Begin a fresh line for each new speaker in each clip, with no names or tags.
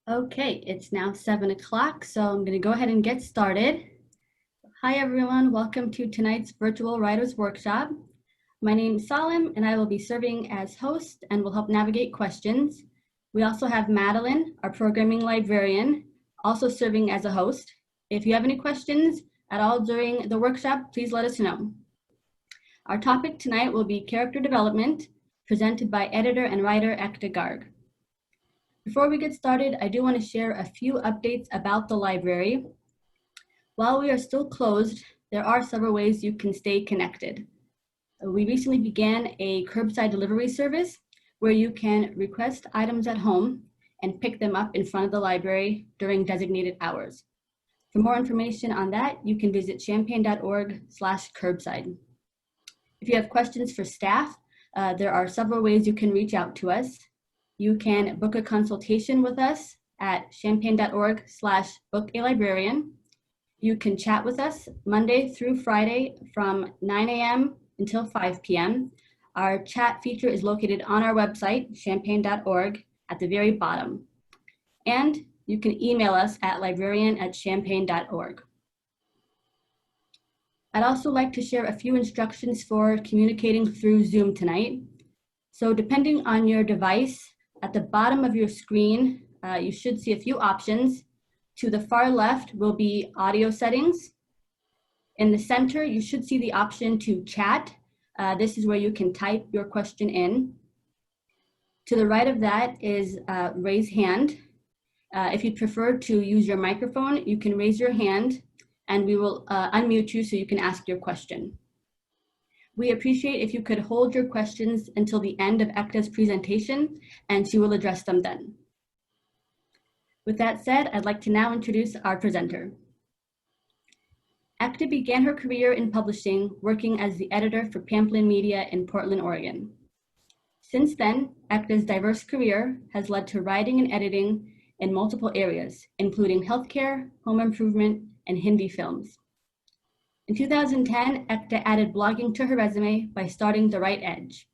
Okay, it's now 7 o'clock, so I'm going to go ahead and get started. Hi everyone, welcome to tonight's virtual writers workshop. My name is Salim and I will be serving as host and will help navigate questions. We also have Madeline, our programming librarian, also serving as a host. If you have any questions at all during the workshop, please let us know. Our topic tonight will be character development, presented by editor and writer Ekta Garg. Before we get started, I do want to share a few updates about the library. While we are still closed, there are several ways you can stay connected. We recently began a curbside delivery service where you can request items at home and pick them up in front of the library during designated hours. For more information on that, you can visit champaign.org/curbside. If you have questions for staff, there are several ways you can reach out to us. You can book a consultation with us at champaign.org/book-a-librarian. You can chat with us Monday through Friday from 9 a.m. until 5 p.m. Our chat feature is located on our website, champaign.org, at the very bottom. And you can email us at librarian@champaign.org. I'd also like to share a few instructions for communicating through Zoom tonight. So depending on your device, at the bottom of your screen, you should see a few options. To the far left will be audio settings. In the center, you should see the option to chat. This is where you can type your question in. To the right of that is raise hand. If you prefer to use your microphone, you can raise your hand and we will unmute you so you can ask your question. We appreciate if you could hold your questions until the end of Ekta's presentation, and she will address them then. With that said, I'd like to now introduce our presenter. Ekta began her career in publishing, working as the editor for Pamplin Media in Portland, Oregon. Since then, Ekta's diverse career has led to writing and editing in multiple areas, including healthcare, home improvement, and Hindi films. In 2010, Ekta added blogging to her resume by starting The Right Edge.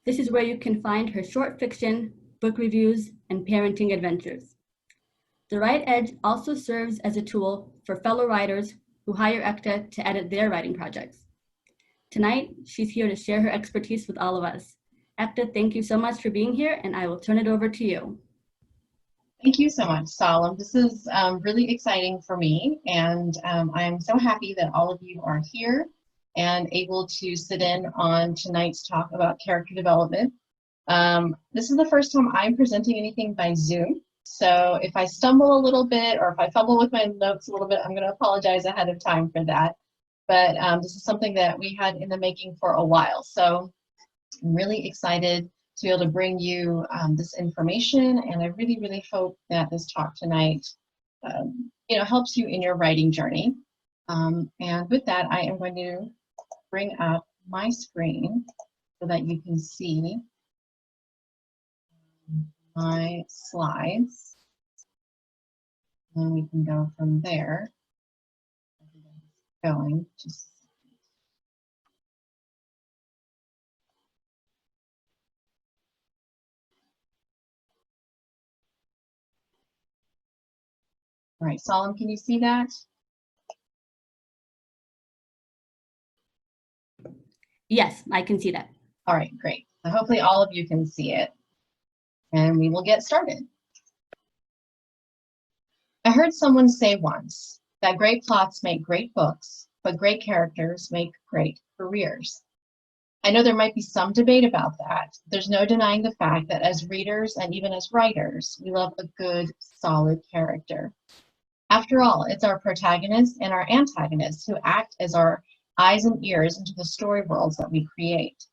This is where you can find her short fiction, book reviews, and parenting adventures. The Right Edge also serves as a tool for fellow writers who hire Ekta to edit their writing projects. Tonight, she's here to share her expertise with all of us. Ekta, thank you so much for being here, and I will turn it over to you.
Thank you so much, Salim. This is really exciting for me, and I'm so happy that all of you are here and able to sit in on tonight's talk about character development. This is the first time I'm presenting anything by Zoom, so if I stumble a little bit or if I fumble with my notes a little bit, I'm going to apologize ahead of time for that. But this is something that we had in the making for a while, so I'm really excited to be able to bring you this information, and I really, really hope that this talk tonight helps you in your writing journey. And with that, I am going to bring up my screen so that you can see my slides, and we can go from there. Going just all right, Salim, can you see that?
Yes, I can see that.
All right, great. So hopefully all of you can see it, and we will get started. I heard someone say once that great plots make great books, but great characters make great careers. I know there might be some debate about that. There's no denying the fact that as readers and even as writers, we love a good, solid character. After all, it's our protagonists and our antagonists who act as our eyes and ears into the story worlds that we create.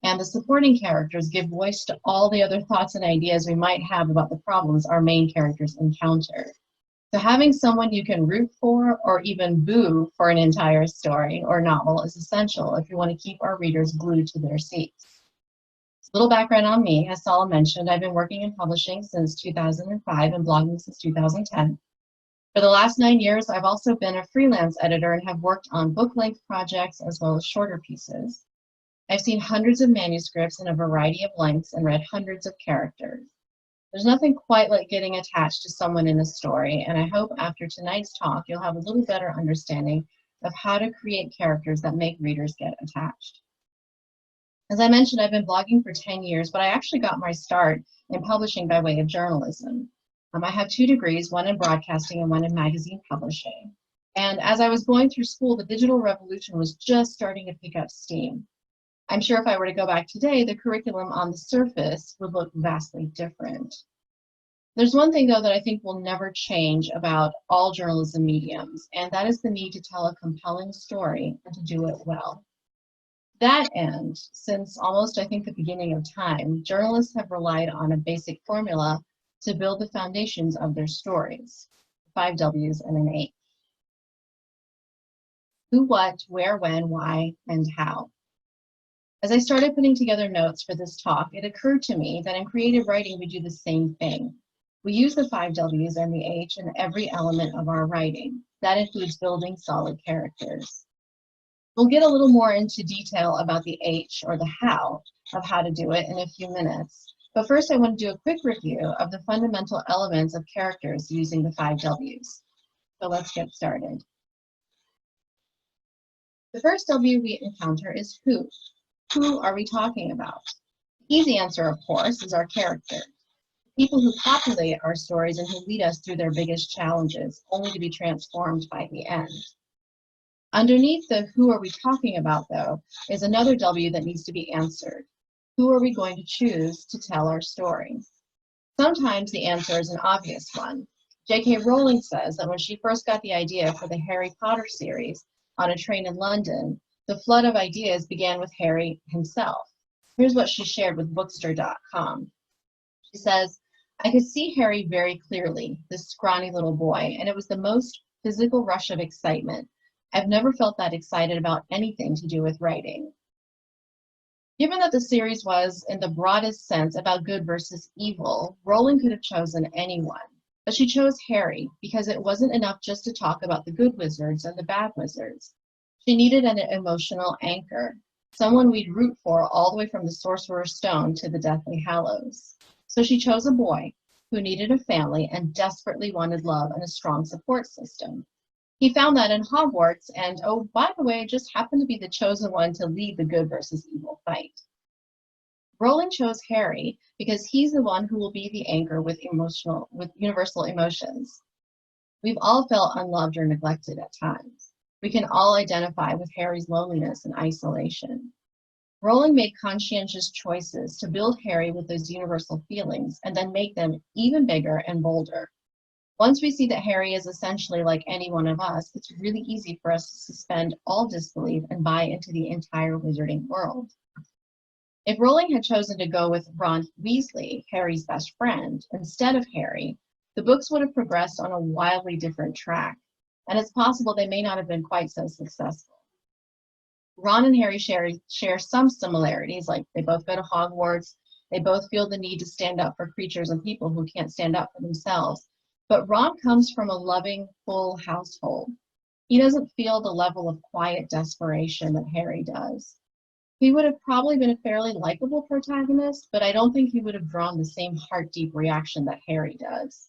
And the supporting characters give voice to all the other thoughts and ideas we might have about the problems our main characters encounter. So having someone you can root for or even boo for an entire story or novel is essential if you want to keep our readers glued to their seats. A little background on me, as Saul mentioned, I've been working in publishing since 2005 and blogging since 2010. For the last 9 years, I've also been a freelance editor and have worked on book-length projects as well as shorter pieces. I've seen hundreds of manuscripts in a variety of lengths and read hundreds of characters. There's nothing quite like getting attached to someone in a story, and I hope after tonight's talk you'll have a little better understanding of how to create characters that make readers get attached. As I mentioned, I've been blogging for 10 years, but I actually got my start in publishing by way of journalism. I have 2 degrees, one in broadcasting and one in magazine publishing. And as I was going through school, the digital revolution was just starting to pick up steam. I'm sure if I were to go back today, the curriculum on the surface would look vastly different. There's one thing, though, that I think will never change about all journalism mediums, and that is the need to tell a compelling story and to do it well. To that end, since almost, I think, the beginning of time, journalists have relied on a basic formula to build the foundations of their stories, 5 W's and an H. Who, what, where, when, why, and how. As I started putting together notes for this talk, it occurred to me that in creative writing, we do the same thing. We use the 5 W's and the H in every element of our writing. That includes building solid characters. We'll get a little more into detail about the H, or the how, of how to do it in a few minutes. But first, I want to do a quick review of the fundamental elements of characters using the 5 W's. So let's get started. The first W we encounter is who. Who are we talking about? The easy answer, of course, is our character. People who populate our stories and who lead us through their biggest challenges, only to be transformed by the end. Underneath the who are we talking about, though, is another W that needs to be answered. Who are we going to choose to tell our story? Sometimes the answer is an obvious one. J.K. Rowling says that when she first got the idea for the Harry Potter series on a train in London, the flood of ideas began with Harry himself. Here's what she shared with Bookster.com. She says, I could see Harry very clearly, this scrawny little boy, and it was the most physical rush of excitement. I've never felt that excited about anything to do with writing. Given that the series was, in the broadest sense, about good versus evil, Rowling could have chosen anyone. But she chose Harry because it wasn't enough just to talk about the good wizards and the bad wizards. She needed an emotional anchor, someone we'd root for all the way from the Sorcerer's Stone to the Deathly Hallows. So she chose a boy who needed a family and desperately wanted love and a strong support system. He found that in Hogwarts and, oh, by the way, just happened to be the chosen one to lead the good versus evil fight. Rowling chose Harry because he's the one who will be the anchor with universal emotions. We've all felt unloved or neglected at times. We can all identify with Harry's loneliness and isolation. Rowling made conscientious choices to build Harry with those universal feelings and then make them even bigger and bolder. Once we see that Harry is essentially like any one of us, it's really easy for us to suspend all disbelief and buy into the entire wizarding world. If Rowling had chosen to go with Ron Weasley, Harry's best friend, instead of Harry, the books would have progressed on a wildly different track, and it's possible they may not have been quite so successful. Ron and Harry share some similarities, like they both go to Hogwarts, they both feel the need to stand up for creatures and people who can't stand up for themselves. But Ron comes from a loving, full household. He doesn't feel the level of quiet desperation that Harry does. He would have probably been a fairly likable protagonist, but I don't think he would have drawn the same heart-deep reaction that Harry does.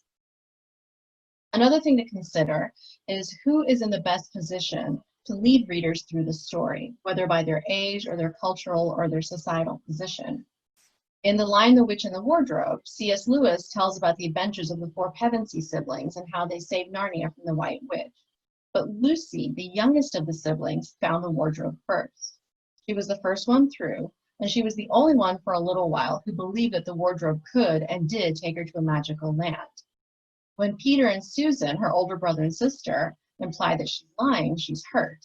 Another thing to consider is who is in the best position to lead readers through the story, whether by their age or their cultural or their societal position. In The Lion, the Witch, and the Wardrobe, C.S. Lewis tells about the adventures of the 4 Pevensey siblings and how they saved Narnia from the White Witch. But Lucy, the youngest of the siblings, found the wardrobe first. She was the first one through, and she was the only one for a little while who believed that the wardrobe could and did take her to a magical land. When Peter and Susan, her older brother and sister, imply that she's lying, she's hurt.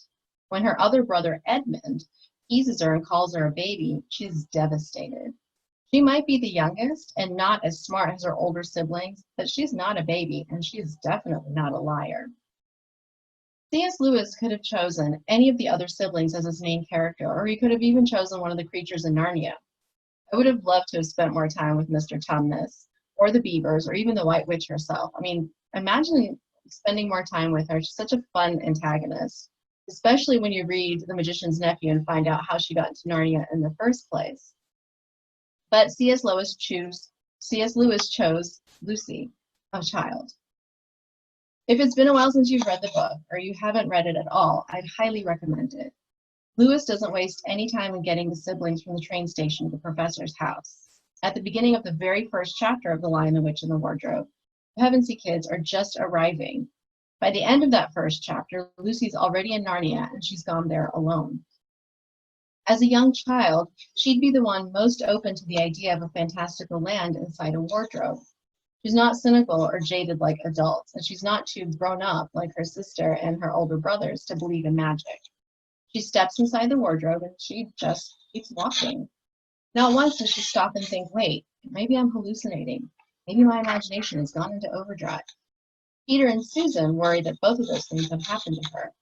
When her other brother, Edmund, teases her and calls her a baby, she's devastated. She might be the youngest and not as smart as her older siblings, but she's not a baby, and she is definitely not a liar. C.S. Lewis could have chosen any of the other siblings as his main character, or he could have even chosen one of the creatures in Narnia. I would have loved to have spent more time with Mr. Tumnus, or the Beavers, or even the White Witch herself. I mean, imagine spending more time with her. She's such a fun antagonist, especially when you read The Magician's Nephew and find out how she got into Narnia in the first place. But C.S. Lewis chose C.S. Lewis chose Lucy, a child. If it's been a while since you've read the book, or you haven't read it at all, I'd highly recommend it. Lewis doesn't waste any time in getting the siblings from the train station to the professor's house. At the beginning of the very first chapter of The Lion, the Witch, and the Wardrobe, the Pevensey kids are just arriving. By the end of that first chapter, Lucy's already in Narnia, and she's gone there alone. As a young child, she'd be the one most open to the idea of a fantastical land inside a wardrobe. She's not cynical or jaded like adults, and she's not too grown up like her sister and her older brothers to believe in magic. She steps inside the wardrobe and she just keeps walking. Not once does she stop and think, wait, maybe I'm hallucinating. Maybe my imagination has gone into overdrive. Peter and Susan worry that both of those things have happened to her.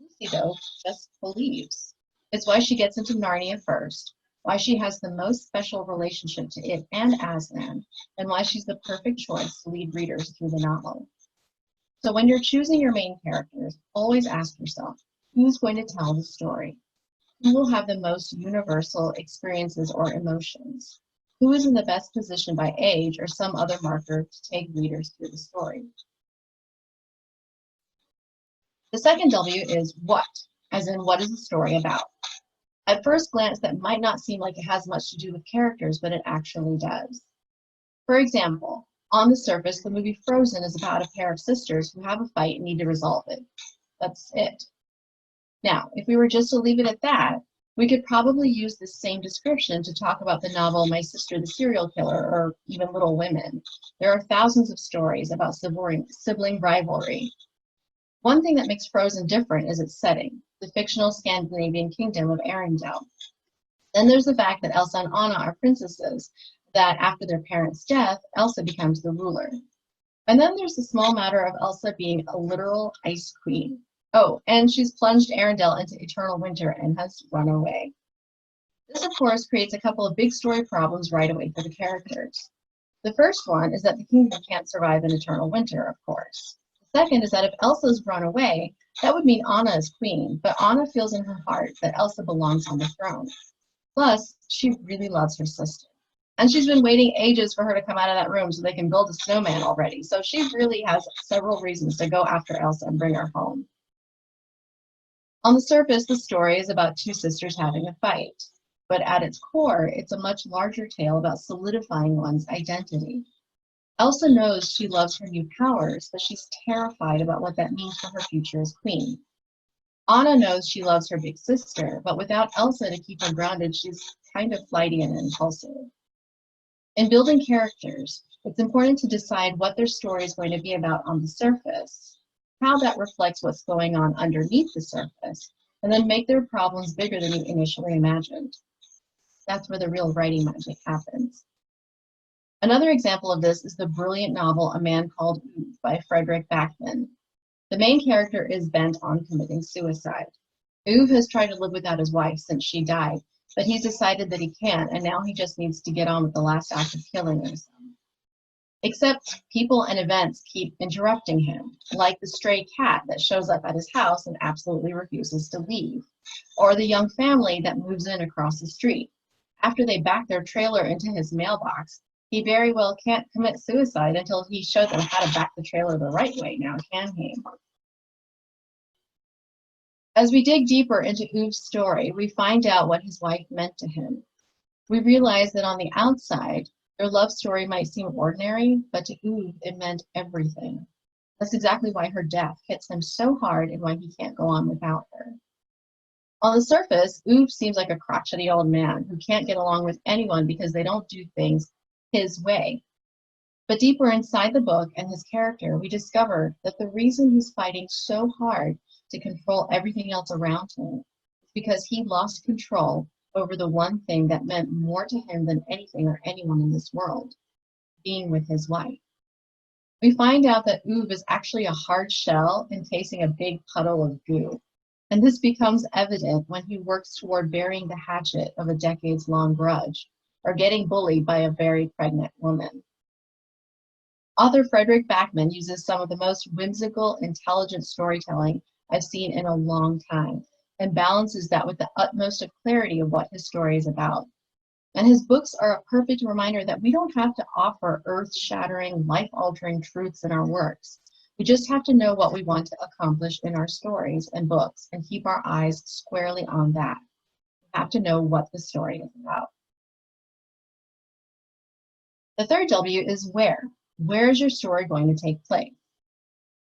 Lucy, though, just believes. It's why she gets into Narnia first, why she has the most special relationship to it and Aslan, and why she's the perfect choice to lead readers through the novel. So when you're choosing your main characters, always ask yourself, who's going to tell the story? Who will have the most universal experiences or emotions? Who is in the best position by age or some other marker to take readers through the story? The second W is what, as in what is the story about? At first glance, that might not seem like it has much to do with characters, but it actually does. For example, on the surface, the movie Frozen is about a pair of sisters who have a fight and need to resolve it. That's it. Now, if we were just to leave it at that, we could probably use this same description to talk about the novel My Sister the Serial Killer, or even Little Women. There are thousands of stories about sibling rivalry. One thing that makes Frozen different is its setting, the fictional Scandinavian kingdom of Arendelle. Then there's the fact that Elsa and Anna are princesses, that after their parents' death, Elsa becomes the ruler. And then there's the small matter of Elsa being a literal ice queen. Oh, and she's plunged Arendelle into eternal winter and has run away. This, of course, creates a couple of big story problems right away for the characters. The first one is that the kingdom can't survive an eternal winter, of course. The second is that if Elsa's run away, that would mean Anna is queen, but Anna feels in her heart that Elsa belongs on the throne. Plus, she really loves her sister. And she's been waiting ages for her to come out of that room so they can build a snowman already. So she really has several reasons to go after Elsa and bring her home. On the surface, the story is about two sisters having a fight. But at its core, it's a much larger tale about solidifying one's identity. Elsa knows she loves her new powers, but she's terrified about what that means for her future as queen. Anna knows she loves her big sister, but without Elsa to keep her grounded, she's kind of flighty and impulsive. In building characters, it's important to decide what their story is going to be about on the surface, how that reflects what's going on underneath the surface, and then make their problems bigger than you initially imagined. That's where the real writing magic happens. Another example of this is the brilliant novel A Man Called Eve by Frederick Backman. The main character is bent on committing suicide. Uwe has tried to live without his wife since she died, but he's decided that he can't, and now he just needs to get on with the last act of killing himself. Except people and events keep interrupting him, like the stray cat that shows up at his house and absolutely refuses to leave, or the young family that moves in across the street. After they back their trailer into his mailbox, he very well can't commit suicide until he shows them how to back the trailer the right way now, can he? As we dig deeper into Uwe's story, we find out what his wife meant to him. We realize that on the outside, their love story might seem ordinary, but to Uwe, it meant everything. That's exactly why her death hits him so hard and why he can't go on without her. On the surface, Uwe seems like a crotchety old man who can't get along with anyone because they don't do things his way. But deeper inside the book and his character, we discover that the reason he's fighting so hard to control everything else around him is because he lost control over the one thing that meant more to him than anything or anyone in this world, being with his wife. We find out that Uwe is actually a hard shell encasing a big puddle of goo. And this becomes evident when he works toward burying the hatchet of a decades-long grudge, or getting bullied by a very pregnant woman. Author Frederick Backman uses some of the most whimsical, intelligent storytelling I've seen in a long time, and balances that with the utmost of clarity of what his story is about. And his books are a perfect reminder that we don't have to offer earth-shattering, life-altering truths in our works. We just have to know what we want to accomplish in our stories and books and keep our eyes squarely on that. We have to know what the story is about. The third W is where. Where is your story going to take place?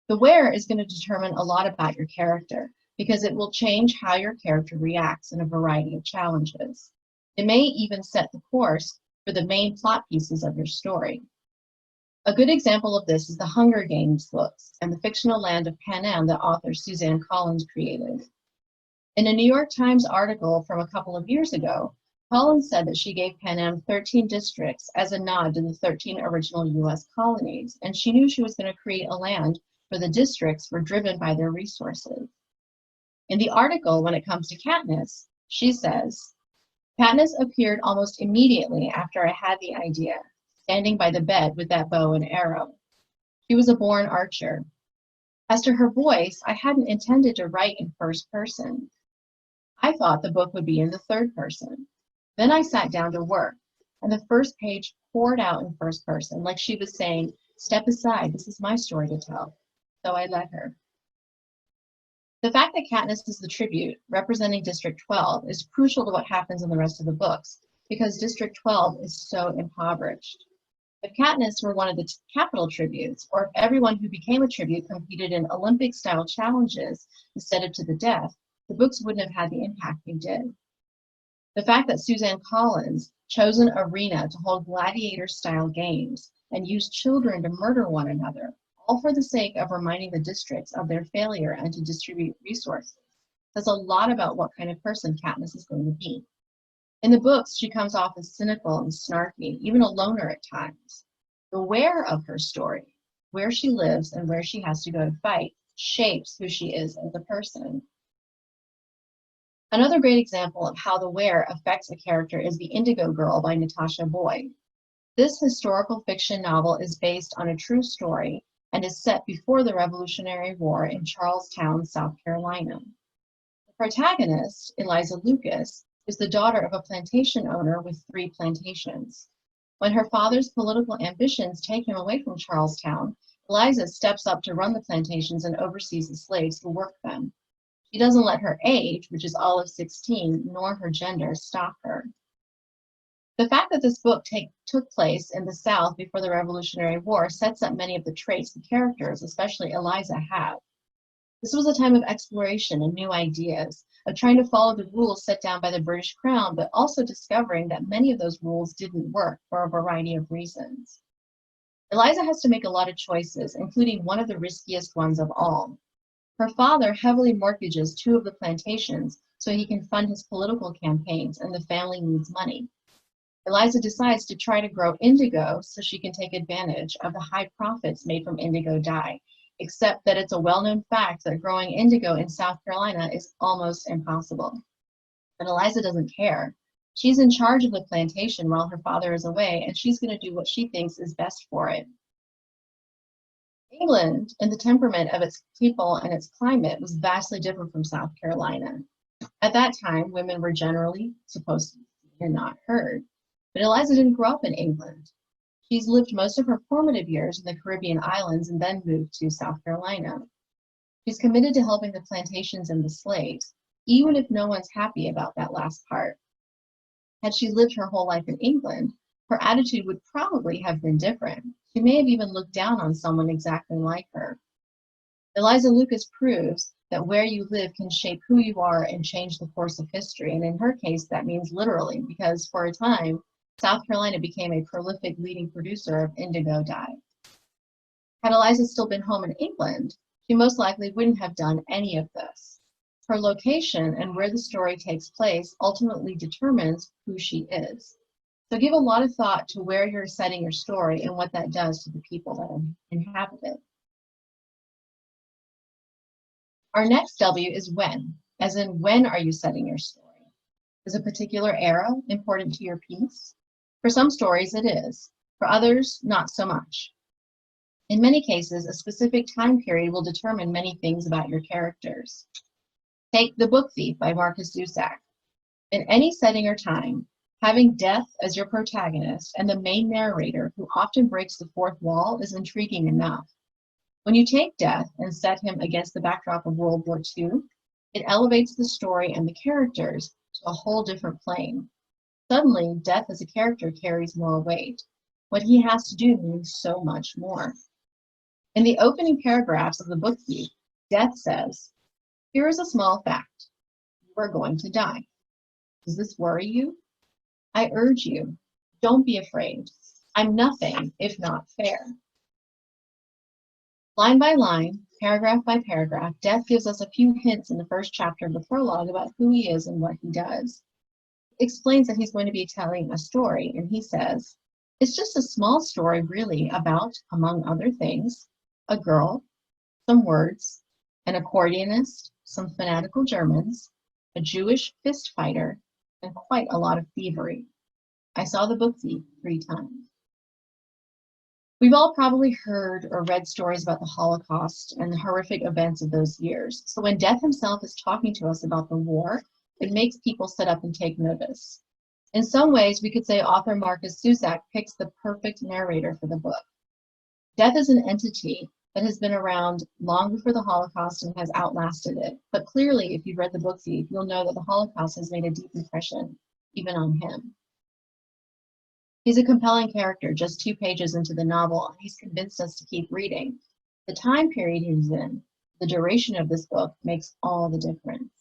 The where is going to determine a lot about your character because it will change how your character reacts in a variety of challenges. It may even set the course for the main plot pieces of your story. A good example of this is the Hunger Games books and the fictional land of Panem that author Suzanne Collins created. In a New York Times article from a couple of years ago, Collins said that she gave Panem 13 districts as a nod to the 13 original US colonies, and she knew she was going to create a land where the districts were driven by their resources. In the article, when it comes to Katniss, she says, Katniss appeared almost immediately after I had the idea, standing by the bed with that bow and arrow. She was a born archer. As to her voice, I hadn't intended to write in first person. I thought the book would be in the third person. Then I sat down to work, and the first page poured out in first person, like she was saying, step aside, this is my story to tell. So I let her. The fact that Katniss is the tribute representing District 12 is crucial to what happens in the rest of the books, because District 12 is so impoverished. If Katniss were one of the capital tributes, or if everyone who became a tribute competed in Olympic-style challenges instead of to the death, the books wouldn't have had the impact they did. The fact that Suzanne Collins chose an arena to hold gladiator-style games and used children to murder one another, all for the sake of reminding the districts of their failure and to distribute resources, says a lot about what kind of person Katniss is going to be. In the books, she comes off as cynical and snarky, even a loner at times. The where of her story, where she lives and where she has to go to fight, shapes who she is as a person. Another great example of how the where affects a character is The Indigo Girl by Natasha Boyd. This historical fiction novel is based on a true story and is set before the Revolutionary War in Charlestown, South Carolina. The protagonist, Eliza Lucas, is the daughter of a plantation owner with 3 plantations. When her father's political ambitions take him away from Charlestown, Eliza steps up to run the plantations and oversees the slaves who work them. She doesn't let her age, which is all of 16, nor her gender stop her. The fact that this book took place in the South before the Revolutionary War sets up many of the traits the characters, especially Eliza, have. This was a time of exploration and new ideas, of trying to follow the rules set down by the British Crown, but also discovering that many of those rules didn't work for a variety of reasons. Eliza has to make a lot of choices, including one of the riskiest ones of all. Her father heavily mortgages 2 of the plantations so he can fund his political campaigns, and the family needs money. Eliza decides to try to grow indigo so she can take advantage of the high profits made from indigo dye, except that it's a well-known fact that growing indigo in South Carolina is almost impossible. But Eliza doesn't care. She's in charge of the plantation while her father is away, and she's going to do what she thinks is best for it. England, and the temperament of its people and its climate, was vastly different from South Carolina. At that time, women were generally supposed to be seen and not heard. But Eliza didn't grow up in England. She's lived most of her formative years in the Caribbean islands and then moved to South Carolina. She's committed to helping the plantations and the slaves, even if no one's happy about that last part. Had she lived her whole life in England, her attitude would probably have been different. She may have even looked down on someone exactly like her. Eliza Lucas proves that where you live can shape who you are and change the course of history. And in her case, that means literally, because for a time, South Carolina became a prolific leading producer of indigo dye. Had Eliza still been home in England, she most likely wouldn't have done any of this. Her location and where the story takes place ultimately determines who she is. So give a lot of thought to where you're setting your story and what that does to the people that inhabit it. Our next W is when, as in when are you setting your story? Is a particular era important to your piece? For some stories it is, for others not so much. In many cases, a specific time period will determine many things about your characters. Take The Book Thief by Marcus Zusak. In any setting or time, Having death as your protagonist and the main narrator who often breaks the fourth wall is intriguing enough. When you take death and set him against the backdrop of World War II, it elevates the story and the characters to a whole different plane. Suddenly, death as a character carries more weight. What he has to do means so much more. In the opening paragraphs of the book thief, Death says, "Here is a small fact. You are going to die. Does this worry you? I urge you, don't be afraid. I'm nothing if not fair." Line by line, paragraph by paragraph, Death gives us a few hints in the first chapter of the prologue about who he is and what he does. He explains that he's going to be telling a story, and he says, "It's just a small story, really, about, among other things, a girl, some words, an accordionist, some fanatical Germans, a Jewish fist fighter, and quite a lot of thievery. I saw the book thief 3 times." We've all probably heard or read stories about the Holocaust and the horrific events of those years. So when Death himself is talking to us about the war, it makes people sit up and take notice. In some ways, we could say author Marcus Zusak picks the perfect narrator for the book. Death is an entity that has been around long before the Holocaust and has outlasted it. But clearly, if you've read the book thief, you'll know that the Holocaust has made a deep impression, even on him. He's a compelling character just 2 pages into the novel, and he's convinced us to keep reading. The time period he's in, the duration of this book, makes all the difference.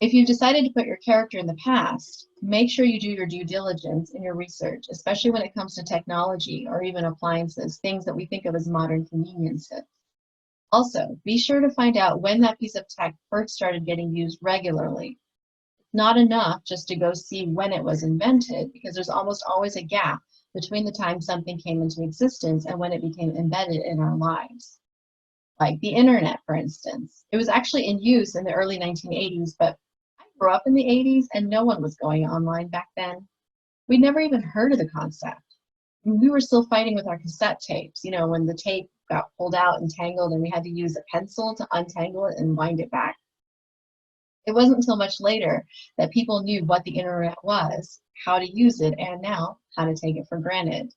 If you've decided to put your character in the past, make sure you do your due diligence in your research, especially when it comes to technology or even appliances, things that we think of as modern conveniences. Also, be sure to find out when that piece of tech first started getting used regularly. Not enough just to go see when it was invented, because there's almost always a gap between the time something came into existence and when it became embedded in our lives. Like the internet, for instance. It was actually in use in the early 1980s, but I grew up in the 80s and no one was going online back then. We'd never even heard of the concept. We were still fighting with our cassette tapes, when the tape got pulled out and tangled and we had to use a pencil to untangle it and wind it back. It wasn't until much later that people knew what the internet was, how to use it, and now how to take it for granted.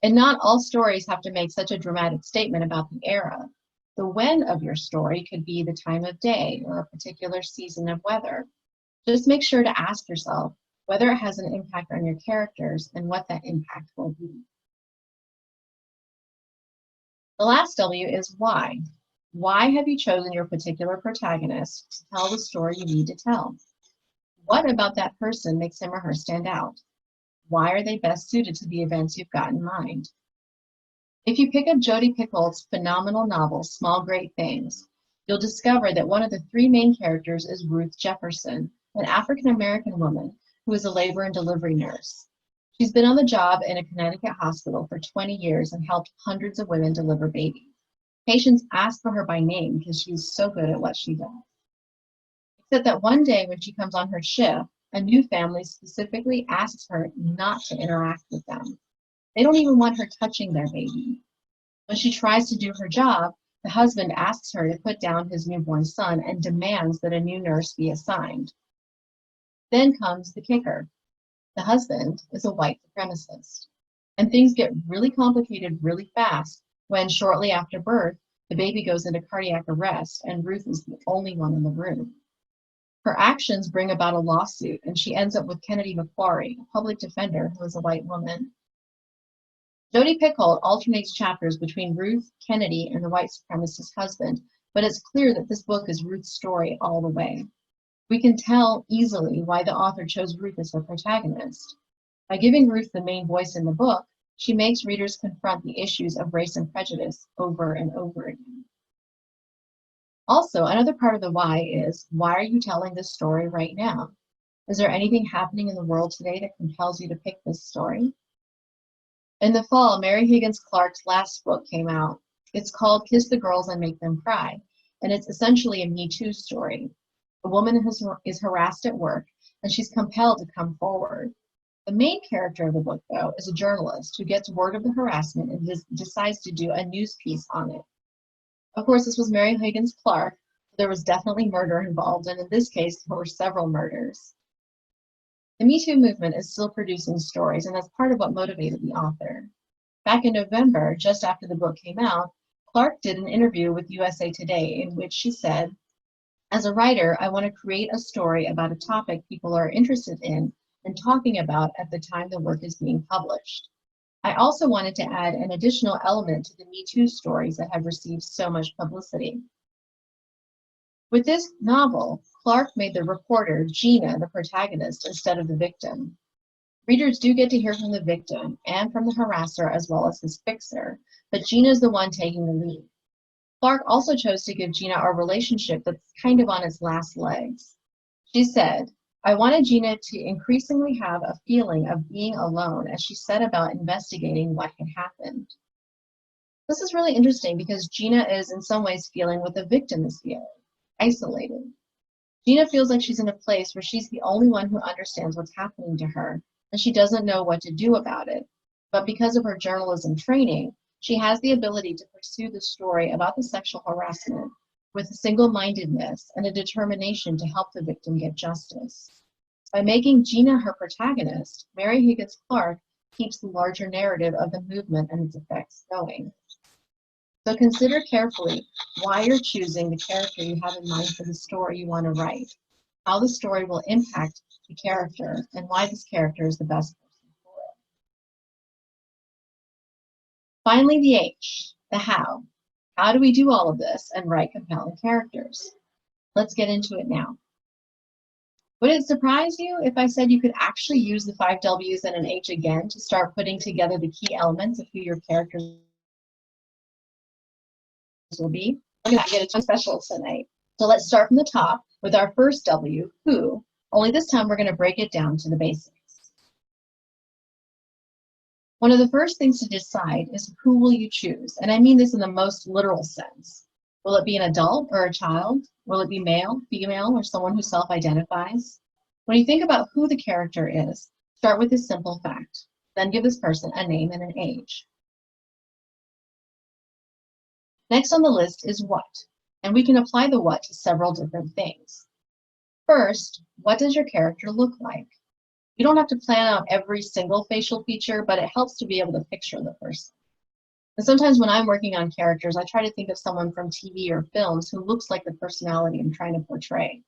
And not all stories have to make such a dramatic statement about the era. The when of your story could be the time of day or a particular season of weather. Just make sure to ask yourself whether it has an impact on your characters and what that impact will be. The last W is why. Why have you chosen your particular protagonist to tell the story you need to tell? What about that person makes him or her stand out? Why are they best suited to the events you've got in mind? If you pick up Jodi Picoult's phenomenal novel, Small Great Things, you'll discover that one of the 3 main characters is Ruth Jefferson, an African-American woman who is a labor and delivery nurse. She's been on the job in a Connecticut hospital for 20 years and helped hundreds of women deliver babies. Patients ask for her by name because she's so good at what she does. Except that one day when she comes on her shift, a new family specifically asks her not to interact with them. They don't even want her touching their baby. When she tries to do her job, the husband asks her to put down his newborn son and demands that a new nurse be assigned. Then comes the kicker. The husband is a white supremacist. And things get really complicated really fast when shortly after birth, the baby goes into cardiac arrest and Ruth is the only one in the room. Her actions bring about a lawsuit and she ends up with Kennedy McQuarrie, a public defender who is a white woman. Jodi Picoult alternates chapters between Ruth, Kennedy, and the white supremacist husband, but it's clear that this book is Ruth's story all the way. We can tell easily why the author chose Ruth as her protagonist. By giving Ruth the main voice in the book, she makes readers confront the issues of race and prejudice over and over again. Also, another part of the why is, why are you telling this story right now? Is there anything happening in the world today that compels you to pick this story? In the fall, Mary Higgins Clark's last book came out. It's called Kiss the Girls and Make Them Cry, and it's essentially a Me Too story. A woman is harassed at work, and she's compelled to come forward. The main character of the book, though, is a journalist who gets word of the harassment and decides to do a news piece on it. Of course, this was Mary Higgins Clark. There was definitely murder involved, and in this case, there were several murders. The Me Too movement is still producing stories, and that's part of what motivated the author. Back in November, just after the book came out, Clark did an interview with USA Today in which she said, "As a writer, I want to create a story about a topic people are interested in and talking about at the time the work is being published. I also wanted to add an additional element to the Me Too stories that have received so much publicity." With this novel, Clark made the reporter, Gina, the protagonist instead of the victim. Readers do get to hear from the victim and from the harasser as well as his fixer, but Gina is the one taking the lead. Clark also chose to give Gina a relationship that's kind of on its last legs. She said, "I wanted Gina to increasingly have a feeling of being alone as she set about investigating what had happened." This is really interesting because Gina is in some ways feeling what the victim is feeling, isolated. Gina feels like she's in a place where she's the only one who understands what's happening to her, and she doesn't know what to do about it. But because of her journalism training, she has the ability to pursue the story about the sexual harassment with a single-mindedness and a determination to help the victim get justice. By making Gina her protagonist, Mary Higgins Clark keeps the larger narrative of the movement and its effects going. So consider carefully why you're choosing the character you have in mind for the story you want to write, how the story will impact the character, and why this character is the best person for it. Finally, the H, the how. How do we do all of this and write compelling characters? Let's get into it now. Would it surprise you if I said you could actually use the 5 W's and an H again to start putting together the key elements of who your characters will be? We're going to get a ton special tonight. So let's start from the top with our first W, who, only this time we're going to break it down to the basics. One of the first things to decide is who will you choose? And I mean this in the most literal sense. Will it be an adult or a child? Will it be male, female, or someone who self-identifies? When you think about who the character is, start with this simple fact. Then give this person a name and an age. Next on the list is what, and we can apply the what to several different things. First, what does your character look like? You don't have to plan out every single facial feature, but it helps to be able to picture the person. And sometimes when I'm working on characters, I try to think of someone from TV or films who looks like the personality I'm trying to portray.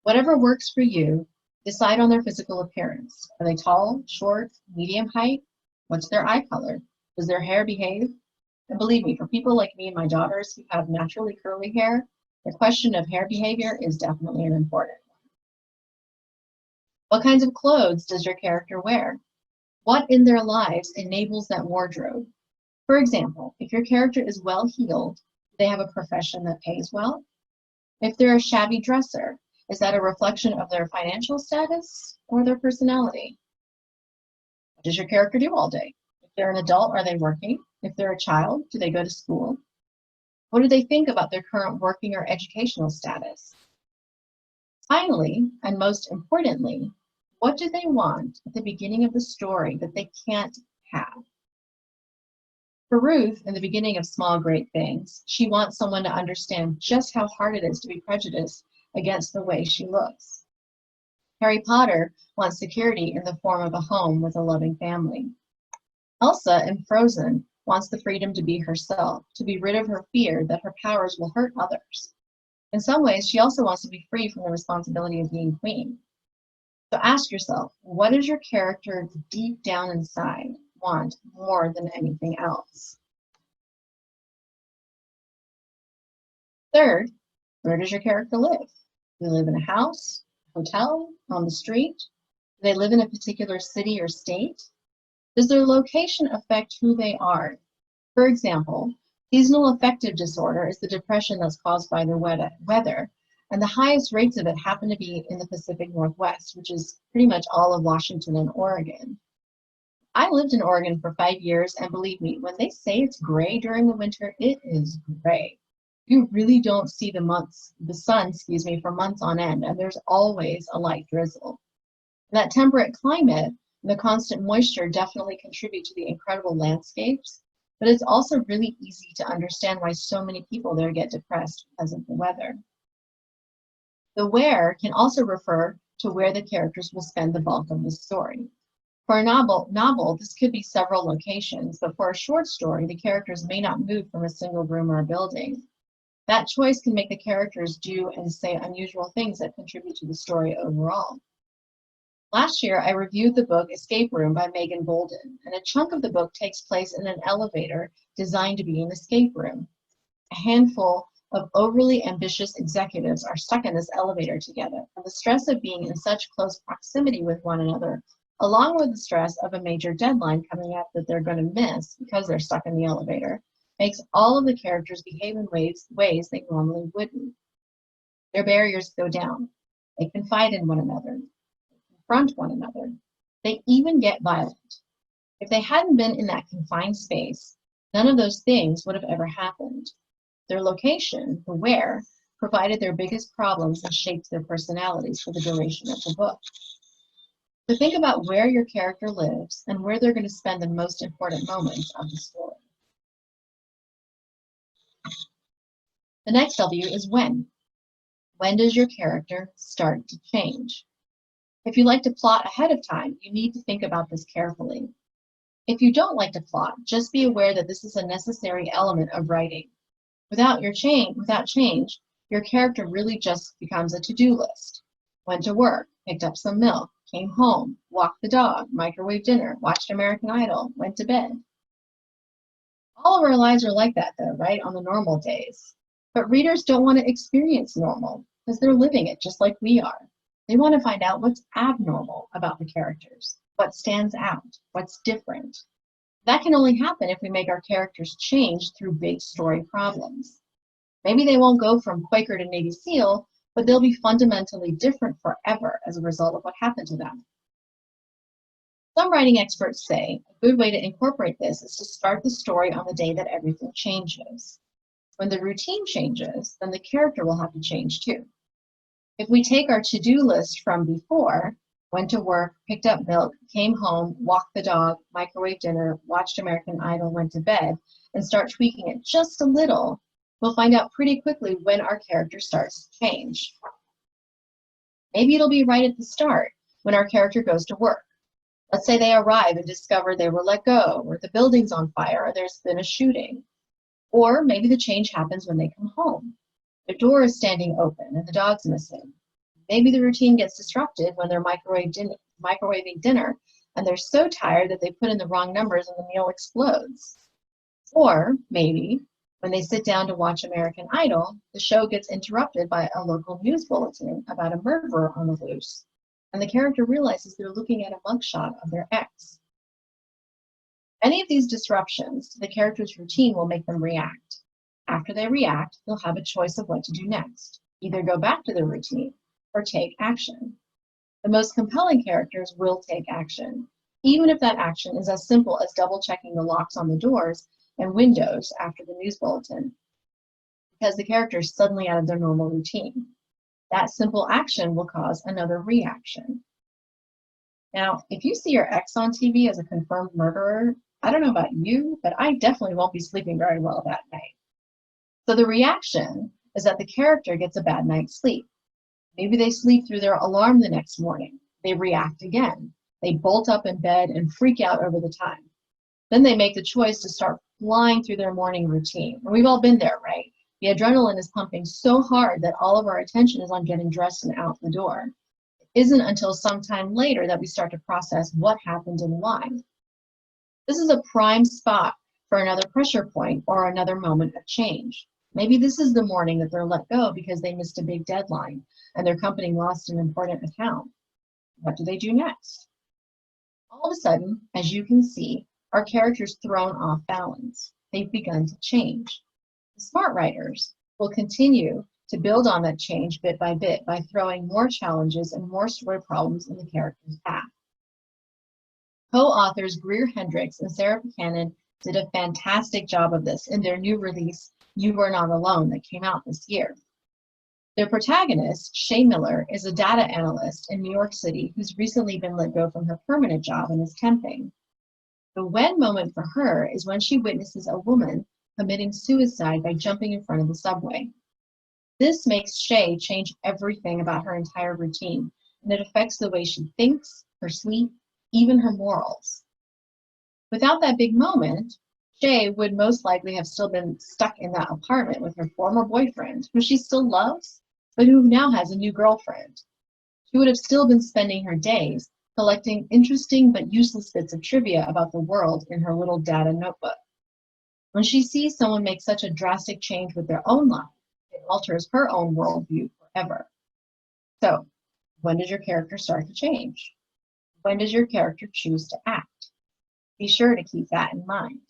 Whatever works for you, decide on their physical appearance. Are they tall, short, medium height? What's their eye color? Does their hair behave? And believe me, for people like me and my daughters who have naturally curly hair, the question of hair behavior is definitely an important one. What kinds of clothes does your character wear? What in their lives enables that wardrobe? For example, if your character is well-heeled, do they have a profession that pays well? If they're a shabby dresser, is that a reflection of their financial status or their personality? What does your character do all day? If they're an adult, are they working? If they're a child, do they go to school? What do they think about their current working or educational status? Finally, and most importantly, what do they want at the beginning of the story that they can't have? For Ruth, in the beginning of Small Great Things, she wants someone to understand just how hard it is to be prejudiced against the way she looks. Harry Potter wants security in the form of a home with a loving family. Elsa in Frozen wants the freedom to be herself, to be rid of her fear that her powers will hurt others. In some ways, she also wants to be free from the responsibility of being queen. So ask yourself, what does your character deep down inside want more than anything else? Third, where does your character live? Do they live in a house, hotel, on the street? Do they live in a particular city or state? Does their location affect who they are? For example, seasonal affective disorder is the depression that's caused by the weather, and the highest rates of it happen to be in the Pacific Northwest, which is pretty much all of Washington and Oregon. I lived in Oregon for 5 years, and believe me, when they say it's gray during the winter, it is gray. You really don't see the sun, for months on end, and there's always a light drizzle. That temperate climate and the constant moisture definitely contribute to the incredible landscapes, but it's also really easy to understand why so many people there get depressed because of the weather. The where can also refer to where the characters will spend the bulk of the story. For a novel, this could be several locations, but for a short story, the characters may not move from a single room or a building. That choice can make the characters do and say unusual things that contribute to the story overall. Last year, I reviewed the book Escape Room by Megan Bolden, and a chunk of the book takes place in an elevator designed to be an escape room. A handful of overly ambitious executives are stuck in this elevator together, and the stress of being in such close proximity with one another, along with the stress of a major deadline coming up that they're going to miss because they're stuck in the elevator, makes all of the characters behave in ways they normally wouldn't. Their barriers go down. They confide in one another, confront one another. They even get violent. If they hadn't been in that confined space, none of those things would have ever happened. Their location, the where, provided their biggest problems and shaped their personalities for the duration of the book. So think about where your character lives and where they're going to spend the most important moments of the story. The next W is when. When does your character start to change? If you like to plot ahead of time, you need to think about this carefully. If you don't like to plot, just be aware that this is a necessary element of writing. Without change, your character really just becomes a to-do list. Went to work, picked up some milk, came home, walked the dog, microwaved dinner, watched American Idol, went to bed. All of our lives are like that though, right? On the normal days. But readers don't want to experience normal because they're living it just like we are. They want to find out what's abnormal about the characters, what stands out, what's different. That can only happen if we make our characters change through big story problems. Maybe they won't go from Quaker to Navy SEAL, but they'll be fundamentally different forever as a result of what happened to them. Some writing experts say a good way to incorporate this is to start the story on the day that everything changes. When the routine changes, then the character will have to change too. If we take our to-do list from before, went to work, picked up milk, came home, walked the dog, microwaved dinner, watched American Idol, went to bed, and start tweaking it just a little, we'll find out pretty quickly when our character starts to change. Maybe it'll be right at the start, when our character goes to work. Let's say they arrive and discover they were let go, or the building's on fire, or there's been a shooting. Or maybe the change happens when they come home. The door is standing open and the dog's missing. Maybe the routine gets disrupted when they're microwaving dinner and they're so tired that they put in the wrong numbers and the meal explodes. Or maybe when they sit down to watch American Idol, the show gets interrupted by a local news bulletin about a murderer on the loose, and the character realizes they're looking at a mugshot of their ex. Any of these disruptions to the character's routine will make them react. After they react, they'll have a choice of what to do next. Either go back to their routine or take action. The most compelling characters will take action, even if that action is as simple as double-checking the locks on the doors and windows after the news bulletin, because the character is suddenly out of their normal routine. That simple action will cause another reaction. Now, if you see your ex on TV as a confirmed murderer, I don't know about you, but I definitely won't be sleeping very well that night. So the reaction is that the character gets a bad night's sleep. Maybe they sleep through their alarm the next morning. They react again. They bolt up in bed and freak out over the time. Then they make the choice to start flying through their morning routine. And we've all been there, right? The adrenaline is pumping so hard that all of our attention is on getting dressed and out the door. It isn't until sometime later that we start to process what happened and why. This is a prime spot for another pressure point or another moment of change. Maybe this is the morning that they're let go because they missed a big deadline and their company lost an important account. What do they do next? All of a sudden, as you can see, our character's thrown off balance. They've begun to change. The smart writers will continue to build on that change bit by throwing more challenges and more story problems in the character's path. Co-authors Greer Hendricks and Sarah Buchanan did a fantastic job of this in their new release, You Are Not Alone, that came out this year. Their protagonist, Shay Miller, is a data analyst in New York City who's recently been let go from her permanent job and is temping. The when moment for her is when she witnesses a woman committing suicide by jumping in front of the subway. This makes Shay change everything about her entire routine and it affects the way she thinks, her sleep, even her morals. Without that big moment, Shay would most likely have still been stuck in that apartment with her former boyfriend, who she still loves, but who now has a new girlfriend. She would have still been spending her days collecting interesting but useless bits of trivia about the world in her little data notebook. When she sees someone make such a drastic change with their own life, it alters her own worldview forever. So, when does your character start to change? When does your character choose to act? Be sure to keep that in mind.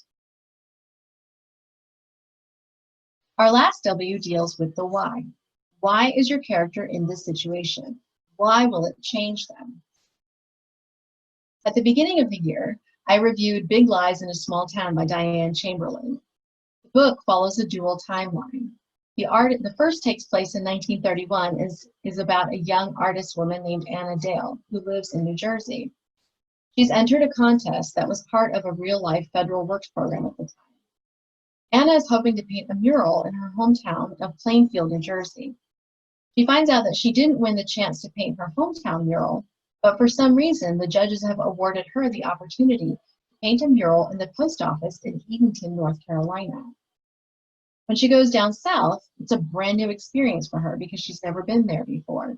Our last W deals with the why. Why is your character in this situation? Why will it change them? At the beginning of the year, I reviewed Big Lies in a Small Town by Diane Chamberlain. The book follows a dual timeline. The first takes place in 1931 is about a young artist woman named Anna Dale who lives in New Jersey. She's entered a contest that was part of a real-life federal works program at the time. Anna is hoping to paint a mural in her hometown of Plainfield, New Jersey. She finds out that she didn't win the chance to paint her hometown mural, but for some reason, the judges have awarded her the opportunity to paint a mural in the post office in Edenton, North Carolina. When she goes down south, it's a brand new experience for her because she's never been there before.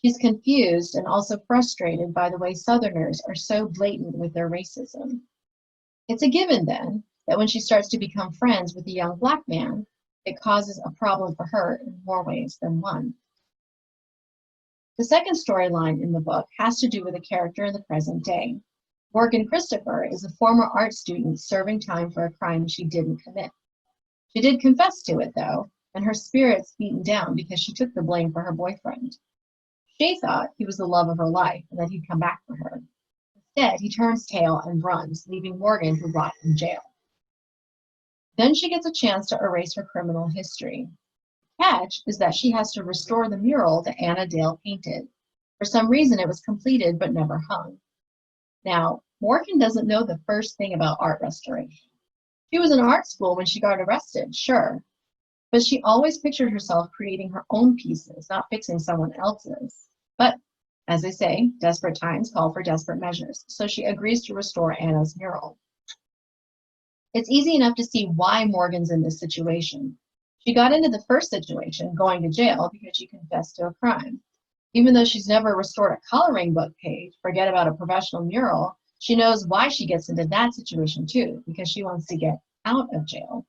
She's confused and also frustrated by the way Southerners are so blatant with their racism. It's a given then that when she starts to become friends with a young Black man, it causes a problem for her in more ways than one. The second storyline in the book has to do with a character in the present day. Morgan Christopher is a former art student serving time for a crime she didn't commit. She did confess to it, though, and her spirit's beaten down because she took the blame for her boyfriend. She thought he was the love of her life and that he'd come back for her. Instead, he turns tail and runs, leaving Morgan to rot in jail. Then she gets a chance to erase her criminal history. The catch is that she has to restore the mural that Anna Dale painted. For some reason, it was completed but never hung. Now, Morgan doesn't know the first thing about art restoration. She was in art school when she got arrested, sure, but she always pictured herself creating her own pieces, not fixing someone else's. But, as they say, desperate times call for desperate measures, so she agrees to restore Anna's mural. It's easy enough to see why Morgan's in this situation. She got into the first situation, going to jail, because she confessed to a crime. Even though she's never restored a coloring book page, forget about a professional mural, she knows why she gets into that situation too, because she wants to get out of jail.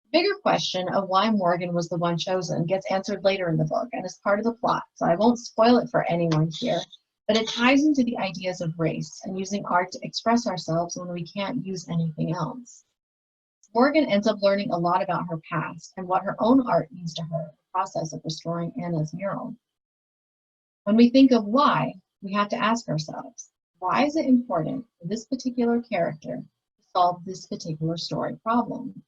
The bigger question of why Morgan was the one chosen gets answered later in the book and is part of the plot, so I won't spoil it for anyone here, but it ties into the ideas of race and using art to express ourselves when we can't use anything else. Morgan ends up learning a lot about her past and what her own art means to her in the process of restoring Anna's mural. When we think of why, we have to ask ourselves, why is it important for this particular character to solve this particular story problem?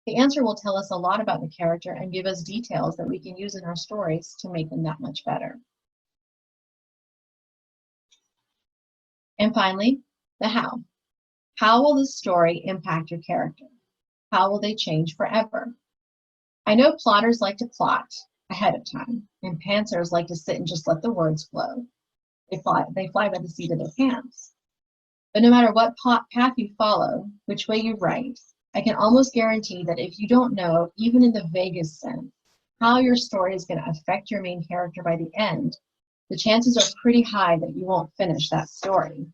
The answer will tell us a lot about the character and give us details that we can use in our stories to make them that much better. And finally, the how. How will this story impact your character? How will they change forever? I know plotters like to plot ahead of time, and pantsers like to sit and just let the words flow. They fly by the seat of their pants. But no matter what path you follow, which way you write, I can almost guarantee that if you don't know, even in the vaguest sense, how your story is going to affect your main character by the end, the chances are pretty high that you won't finish that story.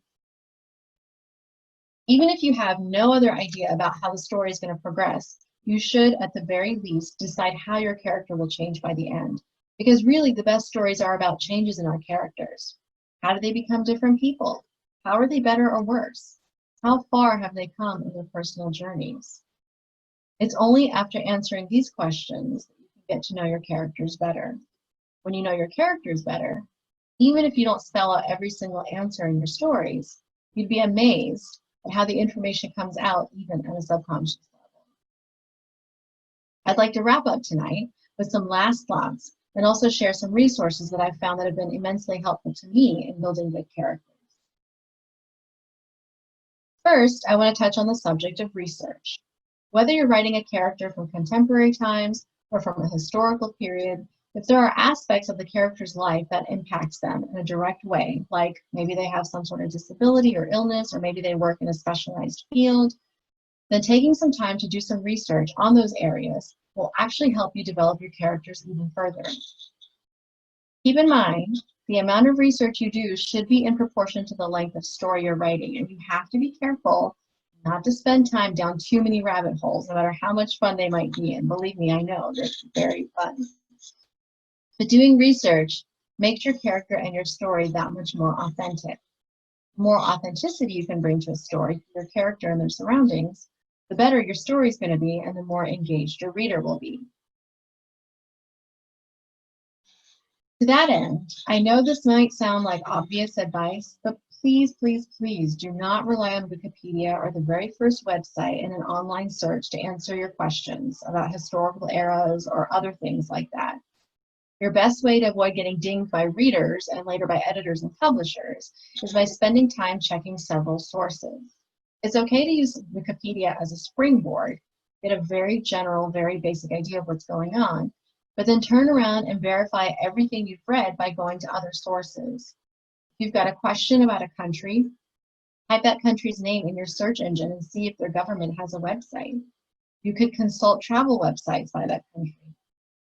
Even if you have no other idea about how the story is going to progress, you should, at the very least, decide how your character will change by the end. Because really, the best stories are about changes in our characters. How do they become different people? How are they better or worse? How far have they come in their personal journeys? It's only after answering these questions that you can get to know your characters better. When you know your characters better, even if you don't spell out every single answer in your stories, you'd be amazed at how the information comes out even at a subconscious level. I'd like to wrap up tonight with some last thoughts and also share some resources that I've found that have been immensely helpful to me in building good characters. First, I want to touch on the subject of research. Whether you're writing a character from contemporary times or from a historical period, If there are aspects of the character's life that impacts them in a direct way, like maybe they have some sort of disability or illness, or maybe they work in a specialized field, then taking some time to do some research on those areas will actually help you develop your characters even further. Keep in mind, the amount of research you do should be in proportion to the length of story you're writing, and you have to be careful not to spend time down too many rabbit holes, no matter how much fun they might be. And believe me, I know they're very fun. But doing research makes your character and your story that much more authentic. The more authenticity you can bring to a story, your character and their surroundings, the better your story is going to be and the more engaged your reader will be. To that end, I know this might sound like obvious advice, but please, please, please do not rely on Wikipedia or the very first website in an online search to answer your questions about historical eras or other things like that. Your best way to avoid getting dinged by readers and later by editors and publishers is by spending time checking several sources. It's okay to use Wikipedia as a springboard, get a very general, very basic idea of what's going on, but then turn around and verify everything you've read by going to other sources. If you've got a question about a country, type that country's name in your search engine and see if their government has a website. You could consult travel websites by that country.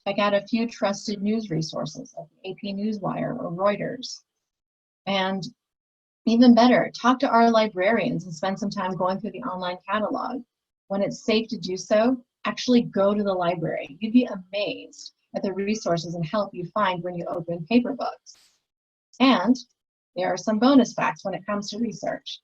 Check out a few trusted news resources like AP Newswire or Reuters. And even better, talk to our librarians and spend some time going through the online catalog. When it's safe to do so, actually go to the library. You'd be amazed at the resources and help you find when you open paper books. And there are some bonus facts when it comes to research.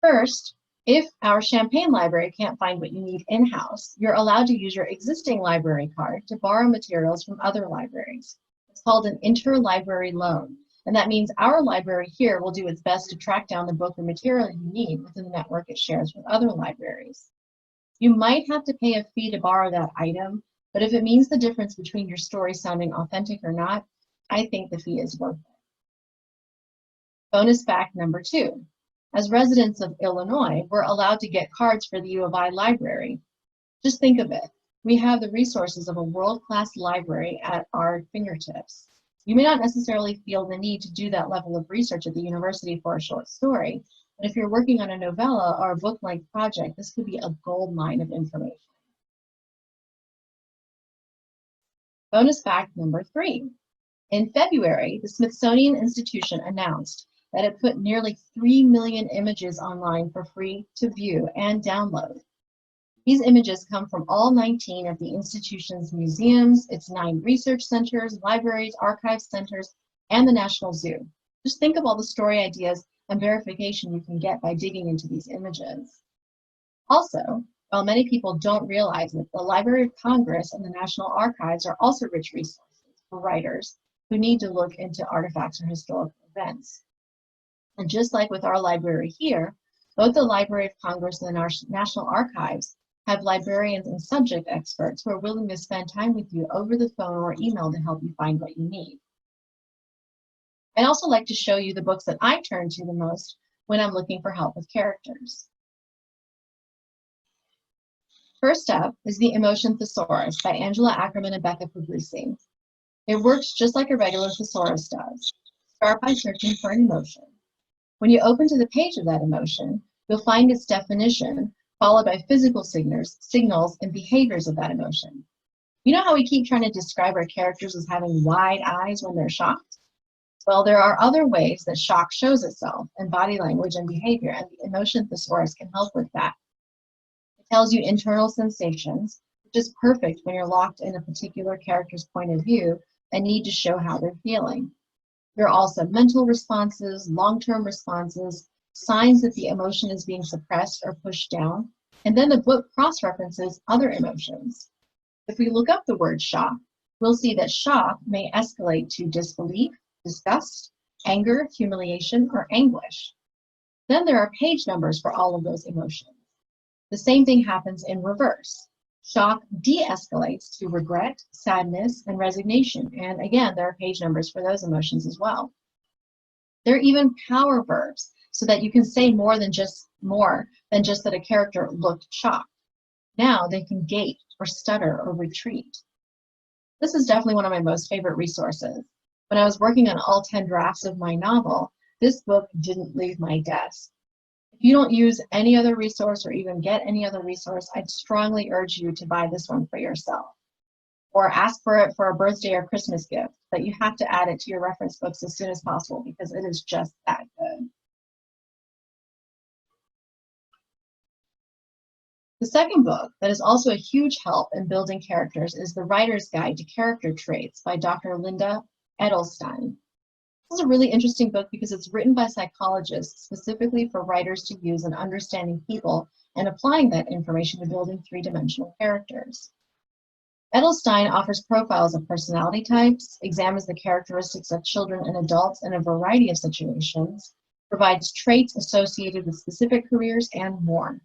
First, if our Champaign library can't find what you need in-house, you're allowed to use your existing library card to borrow materials from other libraries. It's called an interlibrary loan, and that means our library here will do its best to track down the book or material you need within the network it shares with other libraries. You might have to pay a fee to borrow that item, but if it means the difference between your story sounding authentic or not, I think the fee is worth it. Bonus fact number 2. As residents of Illinois, we're allowed to get cards for the U of I library. Just think of it. We have the resources of a world-class library at our fingertips. You may not necessarily feel the need to do that level of research at the university for a short story, but if you're working on a novella or a book-length project, this could be a gold mine of information. Bonus fact number 3. In February, the Smithsonian Institution announced that it put nearly 3 million images online for free to view and download. These images come from all 19 of the institution's museums, its 9 research centers, libraries, archive centers, and the National Zoo. Just think of all the story ideas and verification you can get by digging into these images. Also, while many people don't realize it, the Library of Congress and the National Archives are also rich resources for writers who need to look into artifacts or historical events. And just like with our library here, both the Library of Congress and the National Archives have librarians and subject experts who are willing to spend time with you over the phone or email to help you find what you need. I'd also like to show you the books that I turn to the most when I'm looking for help with characters. First up is The Emotion Thesaurus by Angela Ackerman and Becca Puglisi. It works just like a regular thesaurus does. Start by searching for an emotion. When you open to the page of that emotion, you'll find its definition, followed by physical signals and behaviors of that emotion. You know how we keep trying to describe our characters as having wide eyes when they're shocked? Well, there are other ways that shock shows itself in body language and behavior, and the emotion thesaurus can help with that. It tells you internal sensations, which is perfect when you're locked in a particular character's point of view and need to show how they're feeling. There are also mental responses, long-term responses, signs that the emotion is being suppressed or pushed down, and then the book cross-references other emotions. If we look up the word shock, we'll see that shock may escalate to disbelief, disgust, anger, humiliation, or anguish. Then there are page numbers for all of those emotions. The same thing happens in reverse. Shock de-escalates to regret, sadness, and resignation. And again, there are page numbers for those emotions as well. There are even power verbs so that you can say more than just that a character looked shocked. Now they can gate or stutter or retreat. This is definitely one of my most favorite resources. When I was working on all 10 drafts of my novel, this book didn't leave my desk. If you don't use any other resource or even get any other resource, I'd strongly urge you to buy this one for yourself. Or ask for it for a birthday or Christmas gift, but you have to add it to your reference books as soon as possible because it is just that good. The second book that is also a huge help in building characters is The Writer's Guide to Character Traits by Dr. Linda Edelstein. This is a really interesting book because it's written by psychologists specifically for writers to use in understanding people and applying that information to building three-dimensional characters. Edelstein offers profiles of personality types, examines the characteristics of children and adults in a variety of situations, provides traits associated with specific careers, and more.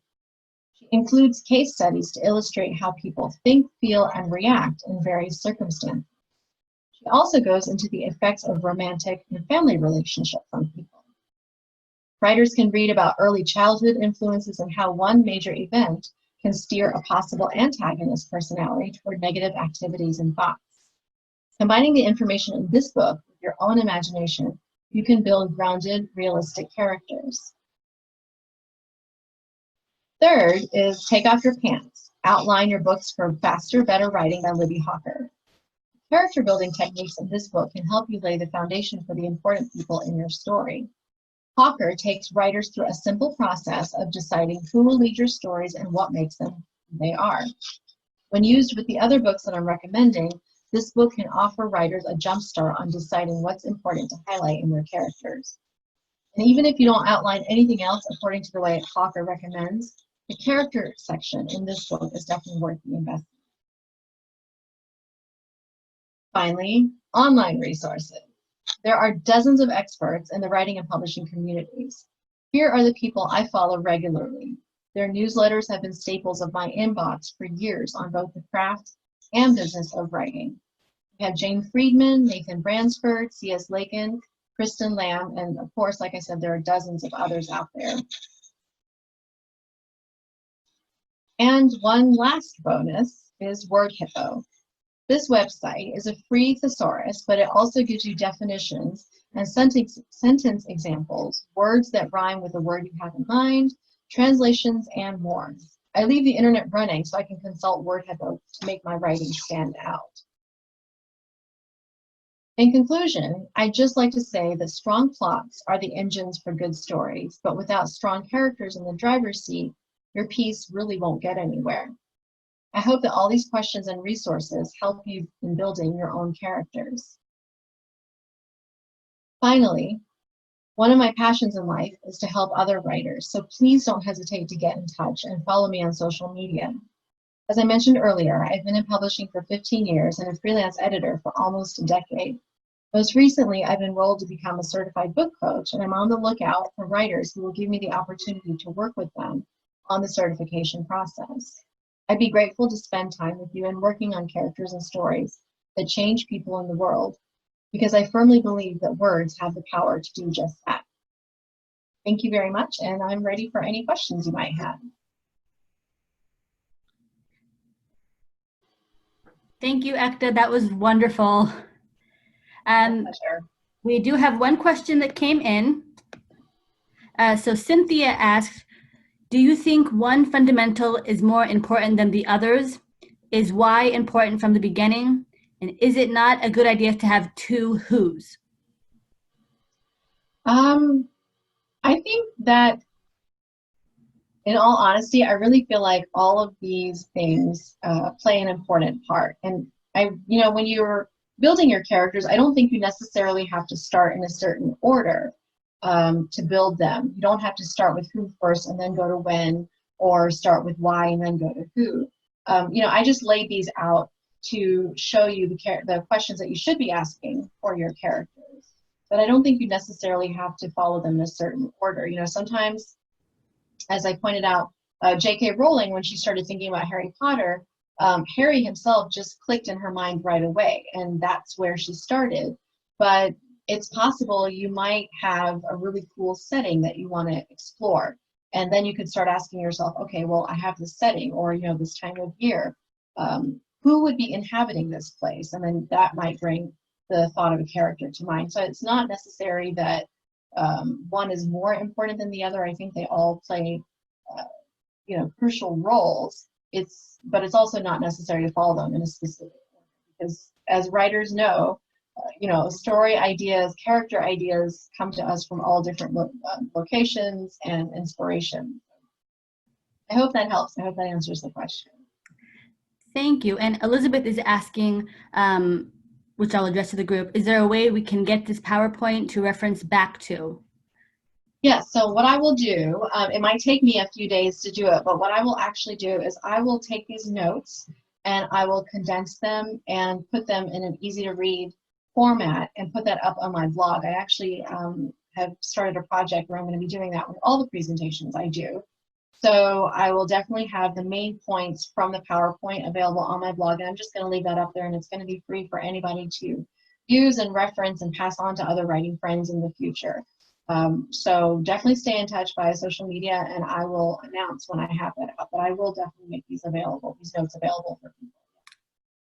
She includes case studies to illustrate how people think, feel, and react in various circumstances. She also goes into the effects of romantic and family relationships on people. Writers can read about early childhood influences and how one major event can steer a possible antagonist personality toward negative activities and thoughts. Combining the information in this book with your own imagination, you can build grounded, realistic characters. Third is Take Off Your Pants, Outline Your Books for Faster, Better Writing by Libby Hawker. Character building techniques in this book can help you lay the foundation for the important people in your story. Hawker takes writers through a simple process of deciding who will lead your stories and what makes them who they are. When used with the other books that I'm recommending, this book can offer writers a jump start on deciding what's important to highlight in their characters. And even if you don't outline anything else according to the way Hawker recommends, the character section in this book is definitely worth the investment. Finally, online resources. There are dozens of experts in the writing and publishing communities. Here are the people I follow regularly. Their newsletters have been staples of my inbox for years on both the craft and business of writing. We have Jane Friedman, Nathan Bransford, C.S. Lakin, Kristen Lamb, and of course, like I said, there are dozens of others out there. And one last bonus is WordHippo. This website is a free thesaurus, but it also gives you definitions and sentence examples, words that rhyme with the word you have in mind, translations, and more. I leave the internet running so I can consult WordHippo to make my writing stand out. In conclusion, I'd just like to say that strong plots are the engines for good stories, but without strong characters in the driver's seat, your piece really won't get anywhere. I hope that all these questions and resources help you in building your own characters. Finally, one of my passions in life is to help other writers, so please don't hesitate to get in touch and follow me on social media. As I mentioned earlier, I've been in publishing for 15 years and a freelance editor for almost a decade. Most recently, I've enrolled to become a certified book coach, and I'm on the lookout for writers who will give me the opportunity to work with them on the certification process. I'd be grateful to spend time with you in working on characters and stories that change people in the world, because I firmly believe that words have the power to do just that. Thank you very much, and I'm ready for any questions you might have.
Thank you, Ekta. That was wonderful. We do have one question that came in. So Cynthia asks, do you think one fundamental is more important than the others? Is why important from the beginning? And is it not a good idea to have two whos?
I think that, in all honesty, I really feel like all of these things play an important part. And when you're building your characters, I don't think you necessarily have to start in a certain order to build them. You don't have to start with who first and then go to when, or start with why and then go to who. I just laid these out to show you the questions that you should be asking for your characters. But I don't think you necessarily have to follow them in a certain order. Sometimes, as I pointed out, J.K. Rowling, when she started thinking about Harry Potter, Harry himself just clicked in her mind right away, and that's where she started. But it's possible you might have a really cool setting that you want to explore. And then you could start asking yourself, okay, well, I have this setting, or, you know, this time of year. Who would be inhabiting this place? And then that might bring the thought of a character to mind. So it's not necessary that one is more important than the other. I think they all play, you know, crucial roles. But it's also not necessary to follow them in a specific order, because as writers know, you know, story ideas, character ideas come to us from all different locations and inspiration. I hope that helps. I hope that answers the question.
Thank you. And Elizabeth is asking, which I'll address to the group, is there a way we can get this PowerPoint to reference back to?
Yes, so what I will do, it might take me a few days to do it, but what I will actually do is I will take these notes and I will condense them and put them in an easy to read format and put that up on my blog. I actually have started a project where I'm going to be doing that with all the presentations I do. So I will definitely have the main points from the PowerPoint available on my blog, and I'm just going to leave that up there, and it's going to be free for anybody to use and reference and pass on to other writing friends in the future. So definitely stay in touch via social media, and I will announce when I have that up, but I will definitely make these notes available for people.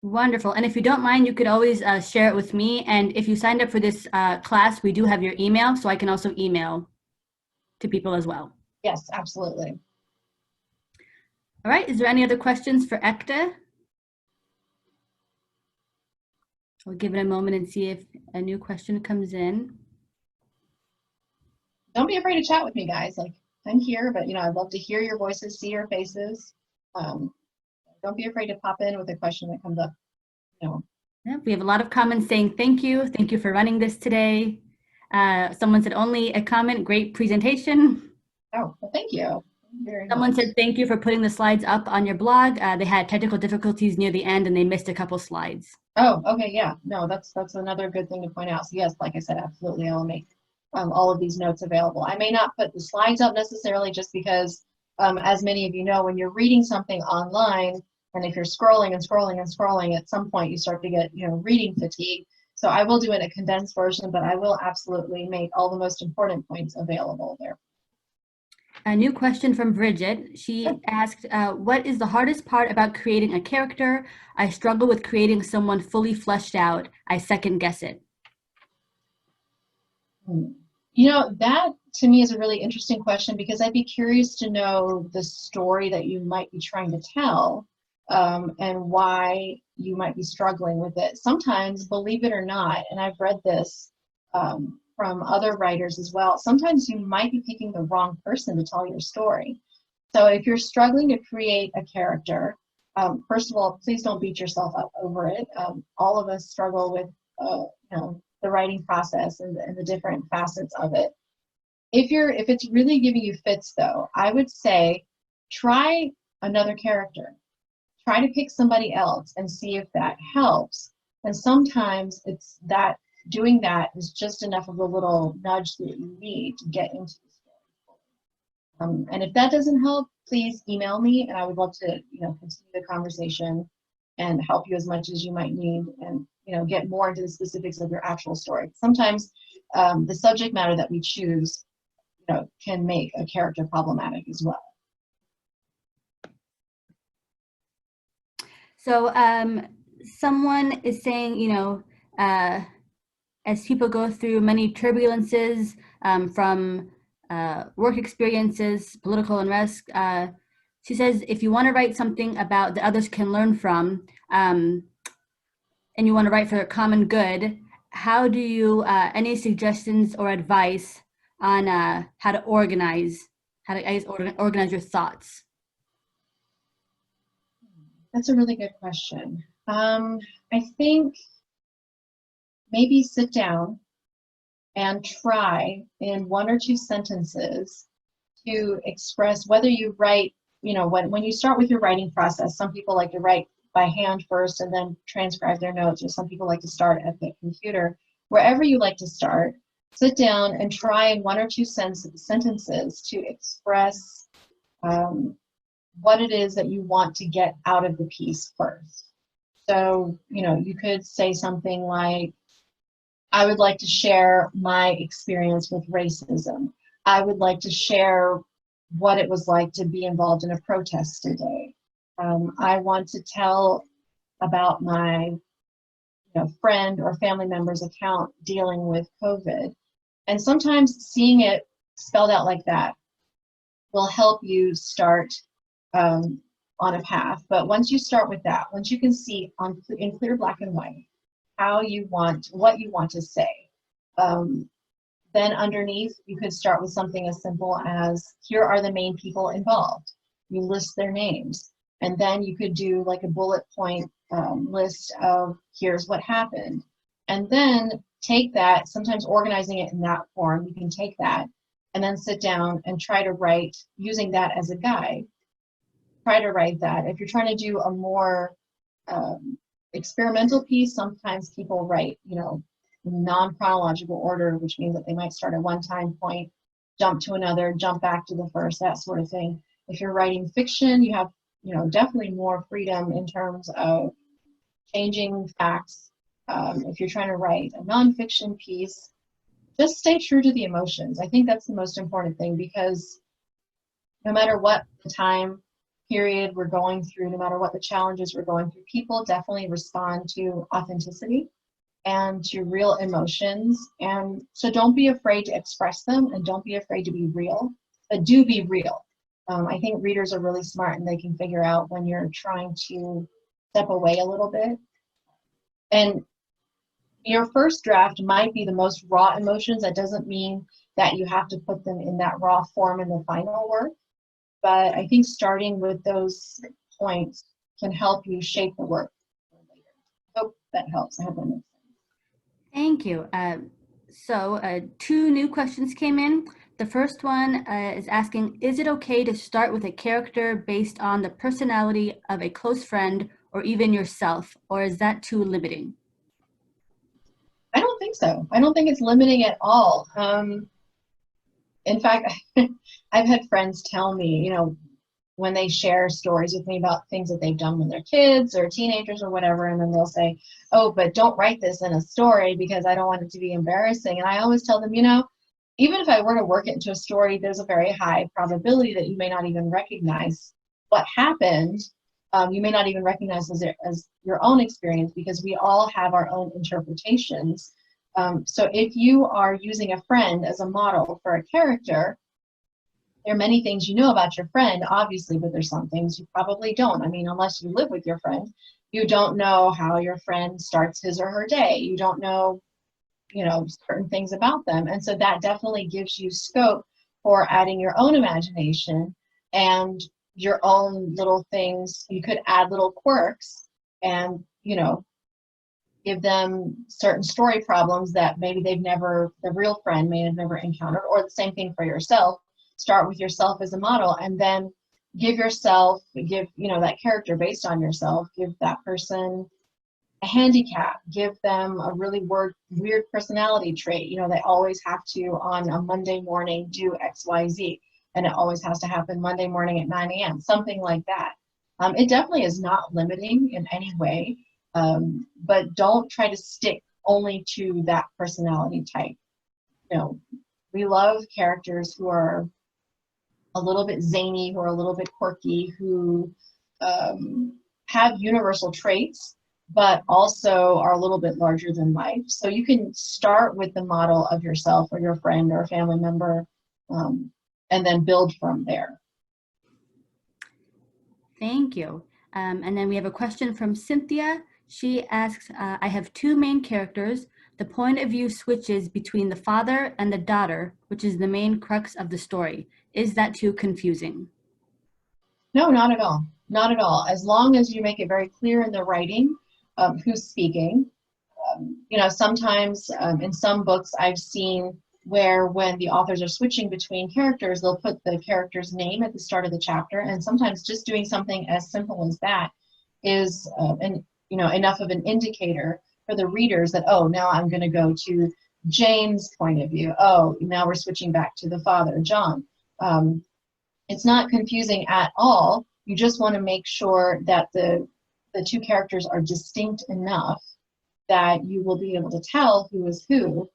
Wonderful. And if you don't mind, you could always share it with me. And if you signed up for this class, we do have your email, so I can also email to people as well.
Yes, absolutely.
All right. Is there any other questions for Ekta? We'll give it a moment and see if a new question comes in.
Don't be afraid to chat with me, guys. Like, I'm here, but, you know, I'd love to hear your voices, see your faces. Don't be afraid to pop in with a question that comes up, you know.
Yeah, we have a lot of comments saying thank you. Thank you for running this today. Someone said only a comment, great presentation.
Oh, well, thank you.
Someone said thank you for putting the slides up on your blog. They had technical difficulties near the end and they missed a couple slides.
Oh, okay, yeah. No, that's another good thing to point out. So yes, like I said, absolutely, I will make all of these notes available. I may not put the slides up necessarily, just because, as many of you know, when you're reading something online, and if you're scrolling and scrolling and scrolling, at some point you start to get, you know, reading fatigue. So I will do it in a condensed version, but I will absolutely make all the most important points available there.
A new question from Bridget. She asked, what is the hardest part about creating a character? I struggle with creating someone fully fleshed out. I second guess it.
You know, that to me is a really interesting question, because I'd be curious to know the story that you might be trying to tell, and why you might be struggling with it. Sometimes, believe it or not, and I've read this from other writers as well, sometimes you might be picking the wrong person to tell your story. So if you're struggling to create a character, first of all, please don't beat yourself up over it. All of us struggle with you know, the writing process and the different facets of it. If it's really giving you fits, though, I would say try another character. Try to pick somebody else and see if that helps. And sometimes it's that doing that is just enough of a little nudge that you need to get into the story. And if that doesn't help, please email me, and I would love to, you know, continue the conversation and help you as much as you might need, and, you know, get more into the specifics of your actual story. Sometimes the subject matter that we choose, you know, can make a character problematic as well.
So someone is saying, you know, as people go through many turbulences from work experiences, political unrest, she says, if you want to write something about that others can learn from, and you want to write for the common good, how do you, any suggestions or advice on how to organize your thoughts?
That's a really good question. I think maybe sit down and try in 1 or 2 sentences to express, whether you write, you know, when you start with your writing process, some people like to write by hand first and then transcribe their notes, or some people like to start at the computer. Wherever you like to start, sit down and try in 1 or 2 sentences to express what it is that you want to get out of the piece first. So, you know, you could say something like, I would like to share my experience with racism. I would like to share what it was like to be involved in a protest today. I want to tell about my friend or family member's account dealing with COVID. And sometimes seeing it spelled out like that will help you start on a path. But once you start with that, once you can see in clear black and white what you want to say, then underneath you could start with something as simple as, here are the main people involved. You list their names. And then you could do like a bullet point list of, here's what happened. And then take that, sometimes organizing it in that form, you can take that and then sit down and try to write, using that as a guide, try to write that. If you're trying to do a more experimental piece, sometimes people write, non-chronological order, which means that they might start at one time point, jump to another, jump back to the first, that sort of thing. If you're writing fiction, you have, definitely more freedom in terms of changing facts. If you're trying to write a nonfiction piece, just stay true to the emotions. I think that's the most important thing, because no matter what the time period we're going through, no matter what the challenges we're going through, people definitely respond to authenticity and to real emotions. And so don't be afraid to express them, and don't be afraid to be real, but do be real. I think readers are really smart, and they can figure out when you're trying to step away a little bit. And your first draft might be the most raw emotions. That doesn't mean that you have to put them in that raw form in the final work. But I think starting with those points can help you shape the work later. Hope that helps. I hope that makes sense.
Thank you. So 2 new questions came in. The first one is asking, is it okay to start with a character based on the personality of a close friend or even yourself, or is that too limiting?
I don't think so. I don't think it's limiting at all. In fact, I've had friends tell me, when they share stories with me about things that they've done when they're kids or teenagers or whatever, and then they'll say, oh, but don't write this in a story because I don't want it to be embarrassing. And I always tell them, even if I were to work it into a story, there's a very high probability that you may not even recognize what happened. You may not even recognize as your own experience, because we all have our own interpretations. So if you are using a friend as a model for a character, there are many things you know about your friend, obviously, but there's some things you probably don't. I mean, unless you live with your friend, you don't know how your friend starts his or her day. You don't know, certain things about them. And so that definitely gives you scope for adding your own imagination and your own little things. You could add little quirks and, give them certain story problems that maybe the real friend may have never encountered, or the same thing for yourself. Start with yourself as a model, and then give that character based on yourself, give that person a handicap, give them a really weird personality trait. They always have to, on a Monday morning, do XYZ, and it always has to happen Monday morning at 9 a.m., something like that. It definitely is not limiting in any way, but don't try to stick only to that personality type. We love characters who are a little bit zany, who are a little bit quirky, who have universal traits, but also are a little bit larger than life. So you can start with the model of yourself or your friend or a family member, and then build from there.
Thank you. And then we have a question from Cynthia. She asks, I have 2 main characters. The point of view switches between the father and the daughter, which is the main crux of the story. Is that too confusing?
No, not at all. Not at all. As long as you make it very clear in the writing who's speaking. Sometimes in some books I've seen where when the authors are switching between characters, they'll put the character's name at the start of the chapter, and sometimes just doing something as simple as that is enough of an indicator for the readers that, oh, now I'm going to go to Jane's point of view. Oh, now we're switching back to the father, John. It's not confusing at all. You just want to make sure that the 2 characters are distinct enough that you will be able to tell who is who.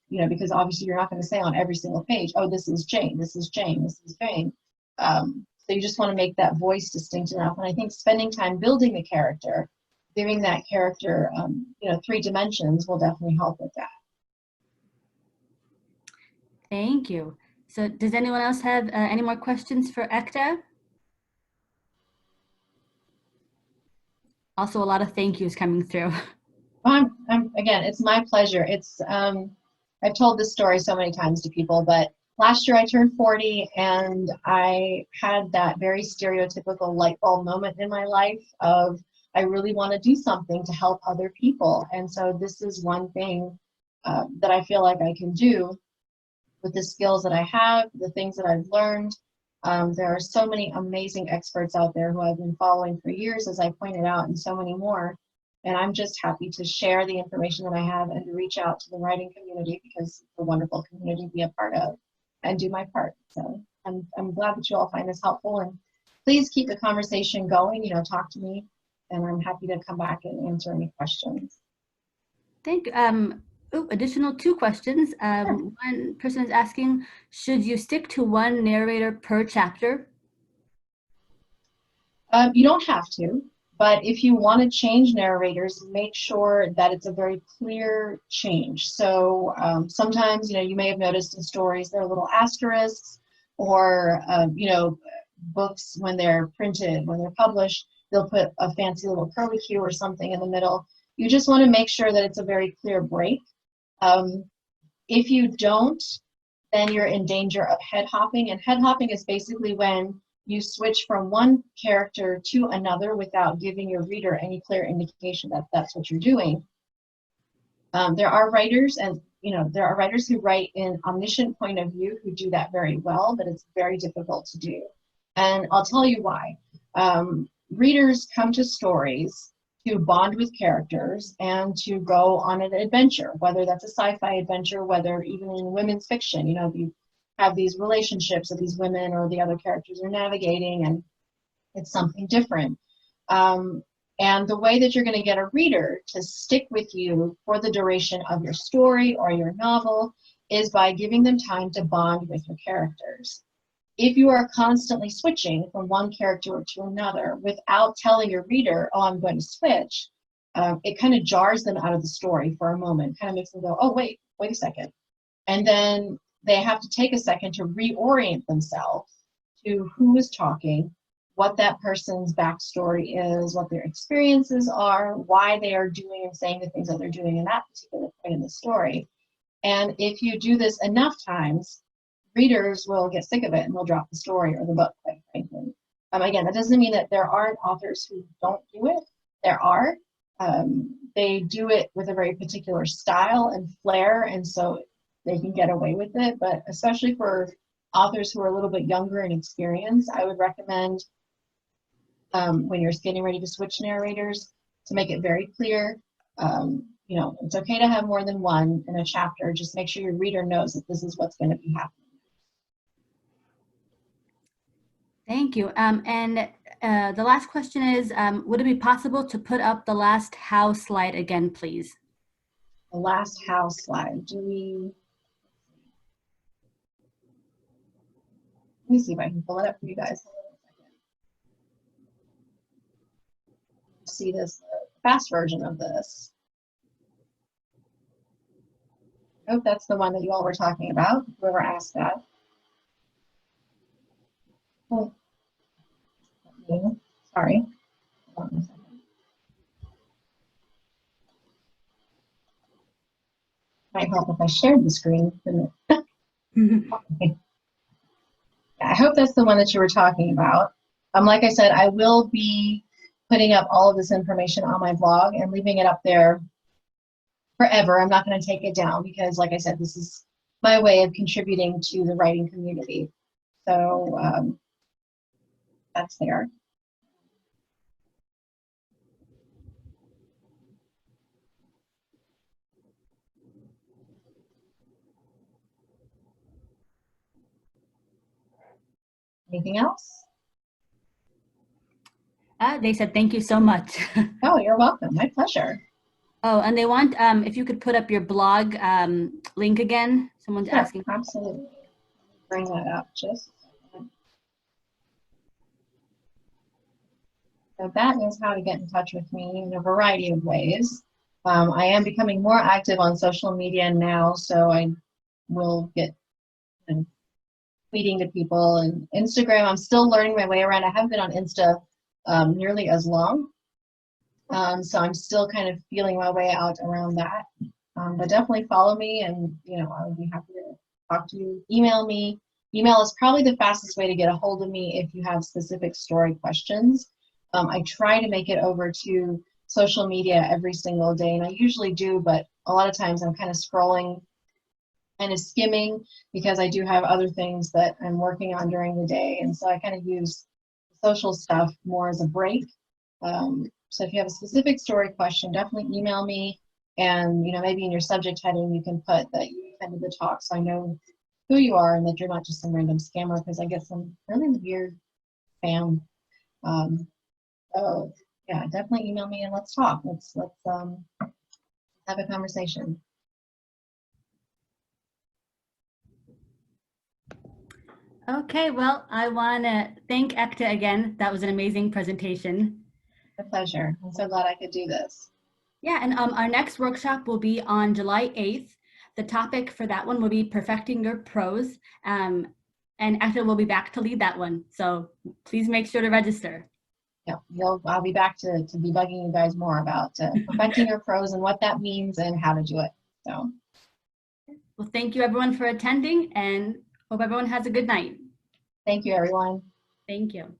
because obviously you're not going to say on every single page, oh, this is Jane, this is Jane, this is Jane. So you just want to make that voice distinct enough. And I think spending time building the character, giving that character, 3 dimensions will definitely help with that.
Thank you. So does anyone else have any more questions for Ekta? Also, a lot of thank yous coming through.
Again, it's my pleasure. I've told this story so many times to people, but last year I turned 40 and I had that very stereotypical light bulb moment in my life of, I really want to do something to help other people. And so this is one thing that I feel like I can do with the skills that I have, the things that I've learned. There are so many amazing experts out there who I've been following for years, as I pointed out, and so many more. And I'm just happy to share the information that I have and to reach out to the writing community, because it's a wonderful community to be a part of, and do my part. So I'm glad that you all find this helpful, and please keep the conversation going, talk to me, and I'm happy to come back and answer any questions.
Thank you. Additional 2 questions.
Sure.
One person is asking, should you stick to one narrator per chapter?
You don't have to, but if you want to change narrators, make sure that it's a very clear change. So sometimes, you may have noticed in stories there are little asterisks, or books when they're printed, when they're published, they'll put a fancy little curlicue or something in the middle. You just want to make sure that it's a very clear break. If you don't, then you're in danger of head hopping. And head hopping is basically when you switch from one character to another without giving your reader any clear indication that that's what you're doing. There are writers, and there are writers who write in omniscient point of view who do that very well, but it's very difficult to do. And I'll tell you why. Readers come to stories to bond with characters and to go on an adventure, whether that's a sci-fi adventure, whether even in women's fiction, you have these relationships that these women or the other characters are navigating, and it's something different. And the way that you're going to get a reader to stick with you for the duration of your story or your novel is by giving them time to bond with your characters. If you are constantly switching from one character to another without telling your reader, oh, I'm going to switch, it kind of jars them out of the story for a moment, kind of makes them go, oh, wait a second. And then they have to take a second to reorient themselves to who is talking, what that person's backstory is, what their experiences are, why they are doing and saying the things that they're doing in that particular point in the story. And if you do this enough times, readers will get sick of it and they'll drop the story or the book, quite frankly. Again, that doesn't mean that there aren't authors who don't do it. There are. They do it with a very particular style and flair, and so they can get away with it. But especially for authors who are a little bit younger and experienced, I would recommend when you're getting ready to switch narrators to make it very clear. It's okay to have more than one in a chapter. Just make sure your reader knows that this is what's going to be happening.
Thank you. And the last question is, would it be possible to put up the last how slide again, please?
The last how slide. Let me see if I can pull it up for you guys. See this fast version of this. I hope that's the one that you all were talking about, whoever asked that. Oh. Sorry. Hold on a second. Might help if I shared the screen. Okay. I hope that's the one that you were talking about. Like I said, I will be putting up all of this information on my blog and leaving it up there forever. I'm not going to take it down because, like I said, this is my way of contributing to the writing community. So that's there. Anything else?
They said thank you so much.
Oh, you're welcome. My pleasure.
Oh, and they want, if you could put up your blog link again. Someone's
Sure,
asking.
absolutely. Bring that up just. So that is how to get in touch with me in a variety of ways. I am becoming more active on social media now, so I will get tweeting to people, and Instagram. I'm still learning my way around. I haven't been on Insta nearly as long, so I'm still kind of feeling my way out around that. But definitely follow me, and I would be happy to talk to you. Email me. Email is probably the fastest way to get a hold of me if you have specific story questions. I try to make it over to social media every single day, and I usually do, but a lot of times I'm kind of scrolling, kind of skimming, because I do have other things that I'm working on during the day, and so I kind of use social stuff more as a break. So if you have a specific story question, definitely email me, and maybe in your subject heading you can put that you attended the talk, so I know who you are and that you're not just some random scammer, because I get some really weird spam. So yeah, definitely email me and let's talk. Let's have a conversation.
Okay, well, I want to thank Ekta again. That was an amazing presentation.
A pleasure. I'm so glad I could do this.
Yeah, and our next workshop will be on July 8th. The topic for that one will be perfecting your prose. And Ekta will be back to lead that one. So please make sure to register.
Yeah, I'll be back to be bugging you guys more about perfecting your prose and what that means and how to do it. So,
well, thank you everyone for attending, and hope everyone has a good night.
thank you, everyone.
Thank you.